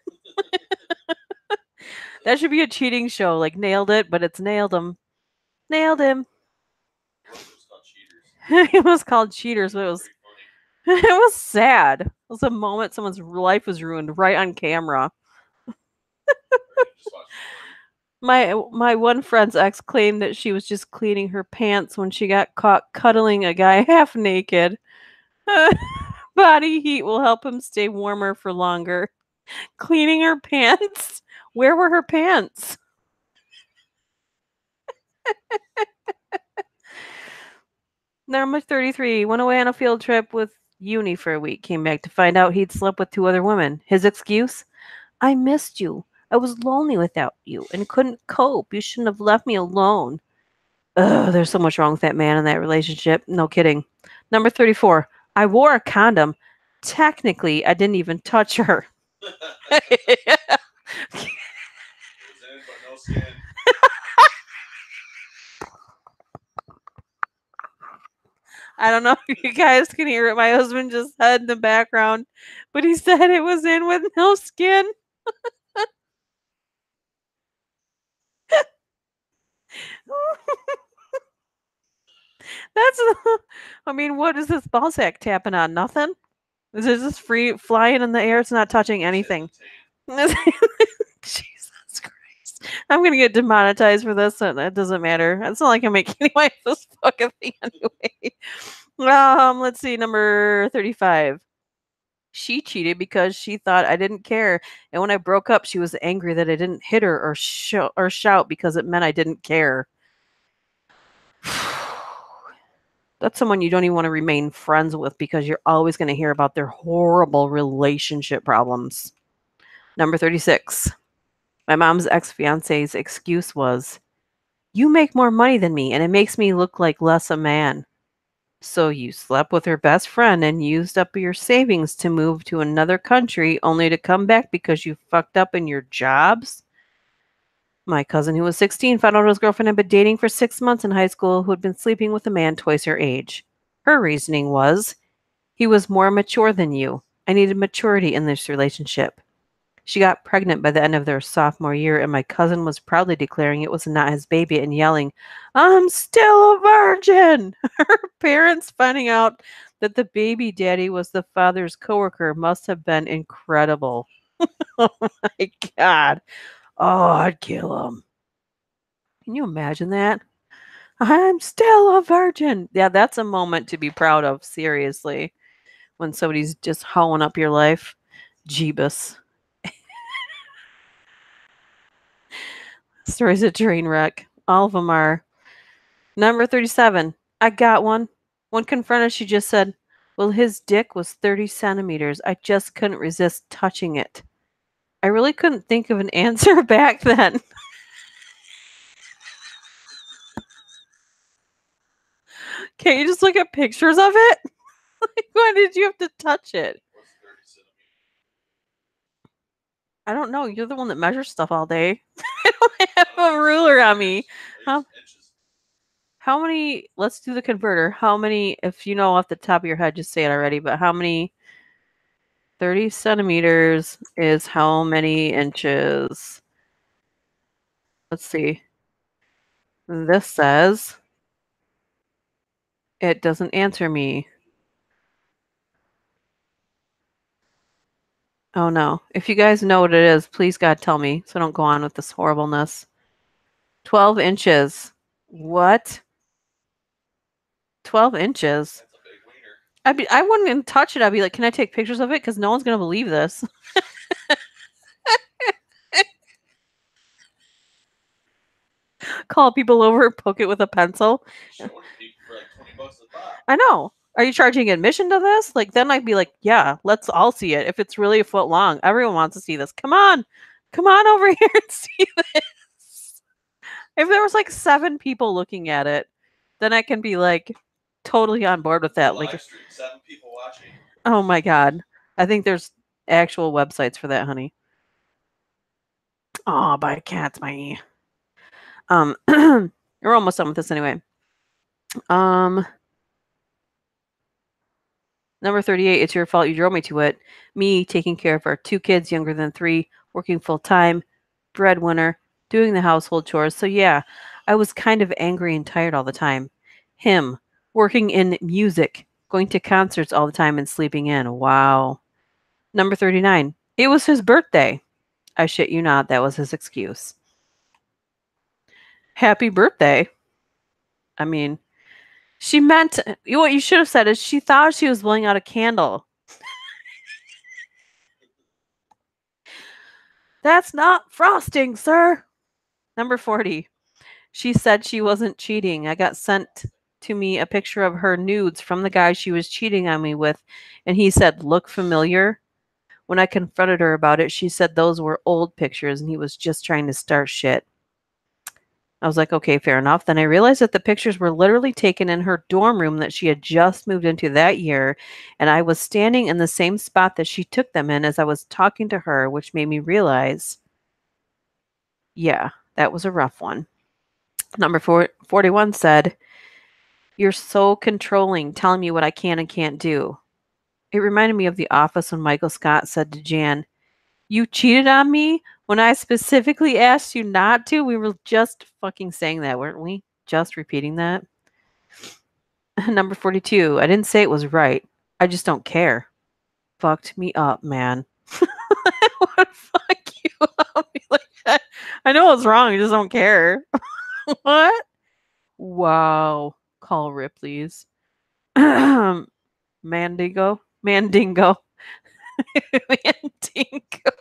That should be a cheating show, like nailed it, but it's nailed him. Nailed him. It was called Cheaters, but it was it was sad. It was a moment someone's life was ruined right on camera. My one friend's ex claimed that she was just cleaning her pants when she got caught cuddling a guy half naked. Body heat will help him stay warmer for longer. Cleaning her pants? Where were her pants? Number 33 went away on a field trip with uni for a week. Came back to find out he'd slept with 2 other women. His excuse? I missed you. I was lonely without you and couldn't cope. You shouldn't have left me alone. Ugh, there's so much wrong with that man in that relationship. No kidding. Number 34. I wore a condom. Technically, I didn't even touch her. I don't know if you guys can hear it. My husband just said in the background, but he said it was in with no skin. That's, I mean, what is this ball sack tapping on? Nothing? Is it just free flying in the air? It's not touching anything. Jesus Christ. I'm going to get demonetized for this, and it doesn't matter. It's not like I'm making any money with this fucking thing anyway. Let's see, number 35. She cheated because she thought I didn't care, and when I broke up, she was angry that I didn't hit her or shout because it meant I didn't care. That's someone you don't even want to remain friends with because you're always going to hear about their horrible relationship problems. Number 36. My mom's ex-fiance's excuse was, you make more money than me, and it makes me look like less a man. So you slept with her best friend and used up your savings to move to another country only to come back because you fucked up in your jobs? My cousin, who was 16, found out his girlfriend had been dating for 6 months in high school who had been sleeping with a man twice her age. Her reasoning was, he was more mature than you. I needed maturity in this relationship. She got pregnant by the end of their sophomore year, and my cousin was proudly declaring it was not his baby and yelling, I'm still a virgin! Her parents finding out that the baby daddy was the father's coworker must have been incredible. Oh my God. Oh, I'd kill him. Can you imagine that? I'm still a virgin. Yeah, that's a moment to be proud of, seriously. When somebody's just hoeing up your life. Jeebus. Stories of train wreck. All of them are. Number 37. I got one. When confronted, she just said, well, his dick was 30 centimeters. I just couldn't resist touching it. I really couldn't think of an answer back then. Can't you just look at pictures of it? Like, why did you have to touch it? I don't know. You're the one that measures stuff all day. I don't have a ruler on me. How many, let's do the converter. How many, if you know off the top of your head, just say it already, but how many 30 centimeters is how many inches? Let's see. This says it doesn't answer me. Oh no. If you guys know what it is, please God tell me so I don't go on with this horribleness. 12 inches. What? 12 inches? I wouldn't even touch it. I'd be like, can I take pictures of it? Because no one's going to believe this. Call people over, poke it with a pencil. I know. Are you charging admission to this? Like, then I'd be like, yeah, let's all see it. If it's really a foot long, everyone wants to see this. Come on over here and see this. If there was like 7 people looking at it, then I can be like totally on board with that. Like, Livestream, 7 people watching. oh my God. I think there's actual websites for that, honey. Oh, by cats, my. We're almost done with this anyway. Number 38, it's your fault you drove me to it. Me taking care of our 2 kids younger than 3, working full time, breadwinner, doing the household chores. So yeah, I was kind of angry and tired all the time. Him, working in music, going to concerts all the time and sleeping in. Wow. Number 39, it was his birthday. I shit you not, that was his excuse. Happy birthday. I mean, she meant, what you should have said is she thought she was blowing out a candle. That's not frosting, sir. Number 40. She said she wasn't cheating. I got sent to me a picture of her nudes from the guy she was cheating on me with, and he said, "Look familiar?" When I confronted her about it, she said those were old pictures and he was just trying to start shit. I was like, okay, fair enough. Then I realized that the pictures were literally taken in her dorm room that she had just moved into that year, and I was standing in the same spot that she took them in as I was talking to her, which made me realize, yeah, that was a rough one. Number 41 said, "You're so controlling, telling me what I can and can't do." It reminded me of The Office when Michael Scott said to Jan, "You cheated on me when I specifically asked you not to." We were just fucking saying that, weren't we? Just repeating that. Number 42. I didn't say it was right. I just don't care. Fucked me up, man. What fuck you up like that? I know it's wrong. I just don't care. What? Wow. Call Ripley's. Mandingo. Mandingo. Mandingo.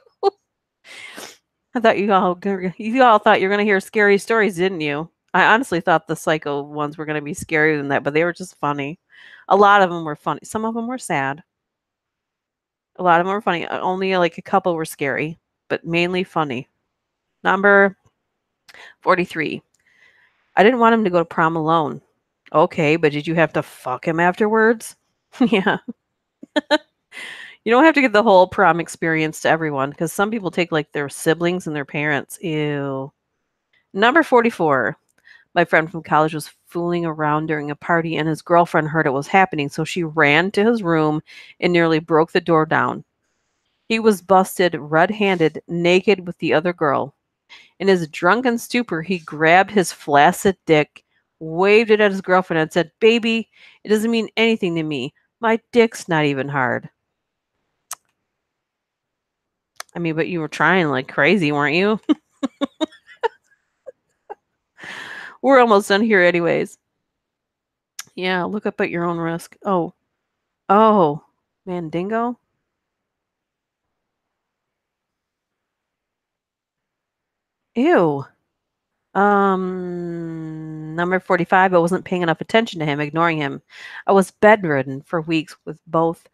I thought you all thought you were gonna hear scary stories, didn't you? I honestly thought the psycho ones were gonna be scarier than that, but they were just funny. A lot of them were funny. Some of them were sad. A lot of them were funny. Only like a couple were scary, but mainly funny. Number 43. I didn't want him to go to prom alone. Okay, but did you have to fuck him afterwards? Yeah. You don't have to get the whole prom experience to everyone because some people take like their siblings and their parents. Ew. Number 44. My friend from college was fooling around during a party and his girlfriend heard it was happening, so she ran to his room and nearly broke the door down. He was busted red-handed, naked with the other girl. In his drunken stupor, he grabbed his flaccid dick, waved it at his girlfriend, and said, "Baby, it doesn't mean anything to me. My dick's not even hard." I mean, but you were trying like crazy, weren't you? We're almost done here anyways. Yeah, look up at your own risk. Oh. Oh. Mandingo? Ew. Number 45, I wasn't paying enough attention to him, ignoring him. I was bedridden for weeks with both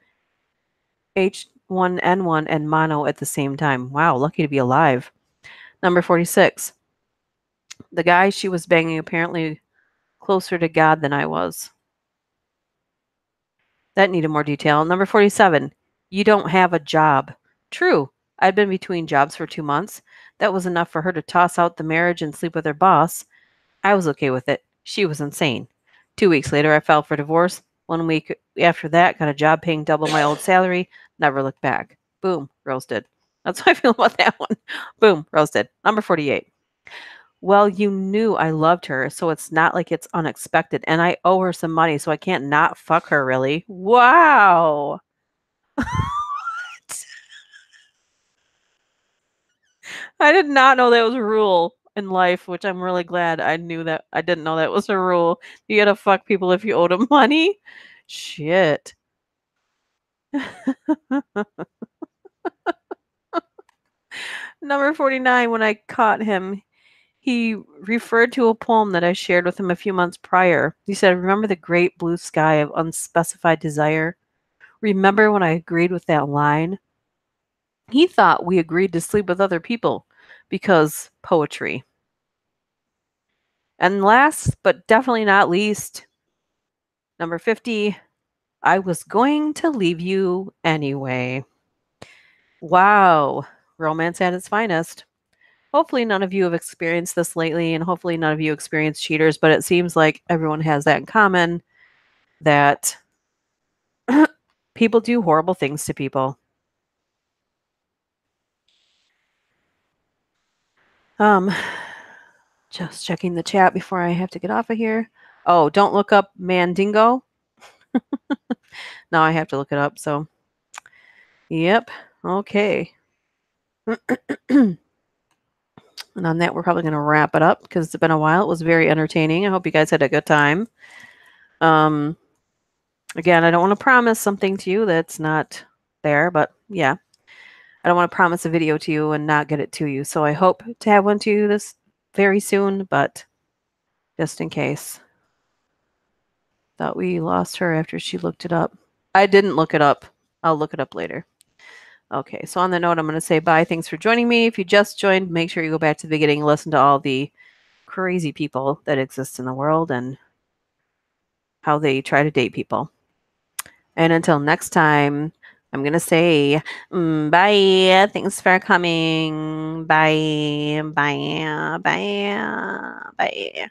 H1N1 and mono at the same time. Wow, lucky to be alive. Number 46, the guy she was banging apparently closer to God than I was. That needed more detail. Number 47, you don't have a job. True. I'd been between jobs for 2 months. That was enough for her to toss out the marriage and sleep with her boss. I was okay with it. She was insane. 2 weeks later, I filed for divorce. 1 week after that, got a job paying double my old salary. Never looked back. Boom, roasted. That's how I feel about that one. Boom, roasted. Number 48. Well, you knew I loved her, so it's not like it's unexpected. And I owe her some money, so I can't not fuck her, really. Wow. I did not know that was a rule in life, which I'm really glad I knew that. I didn't know that was a rule. You gotta fuck people if you owe them money. Shit. Number 49, when I caught him, he referred to a poem that I shared with him a few months prior. He said, "Remember the great blue sky of unspecified desire? Remember when I agreed with that line?" He thought we agreed to sleep with other people because poetry. And last, but definitely not least, number 50, I was going to leave you anyway. Wow, romance at its finest. Hopefully, none of you have experienced this lately, and hopefully, none of you experience cheaters, but it seems like everyone has that in common that people do horrible things to people. Just checking the chat before I have to get off of here. Oh, don't look up Mandingo. Now I have to look it up. So, yep. Okay. And on that, we're probably going to wrap it up because it's been a while. It was very entertaining. I hope you guys had a good time. Again, I don't want to promise something to you that's not there, but yeah, I don't want to promise a video to you and not get it to you. So I hope to have one to you this very soon, but just in case. Thought we lost her after she looked it up. I didn't look it up. I'll look it up later. Okay, so on the note, I'm going to say bye. Thanks for joining me. If you just joined, make sure you go back to the beginning, listen to all the crazy people that exist in the world and how they try to date people. And until next time, I'm going to say bye. Thanks for coming. Bye. Bye. Bye. Bye.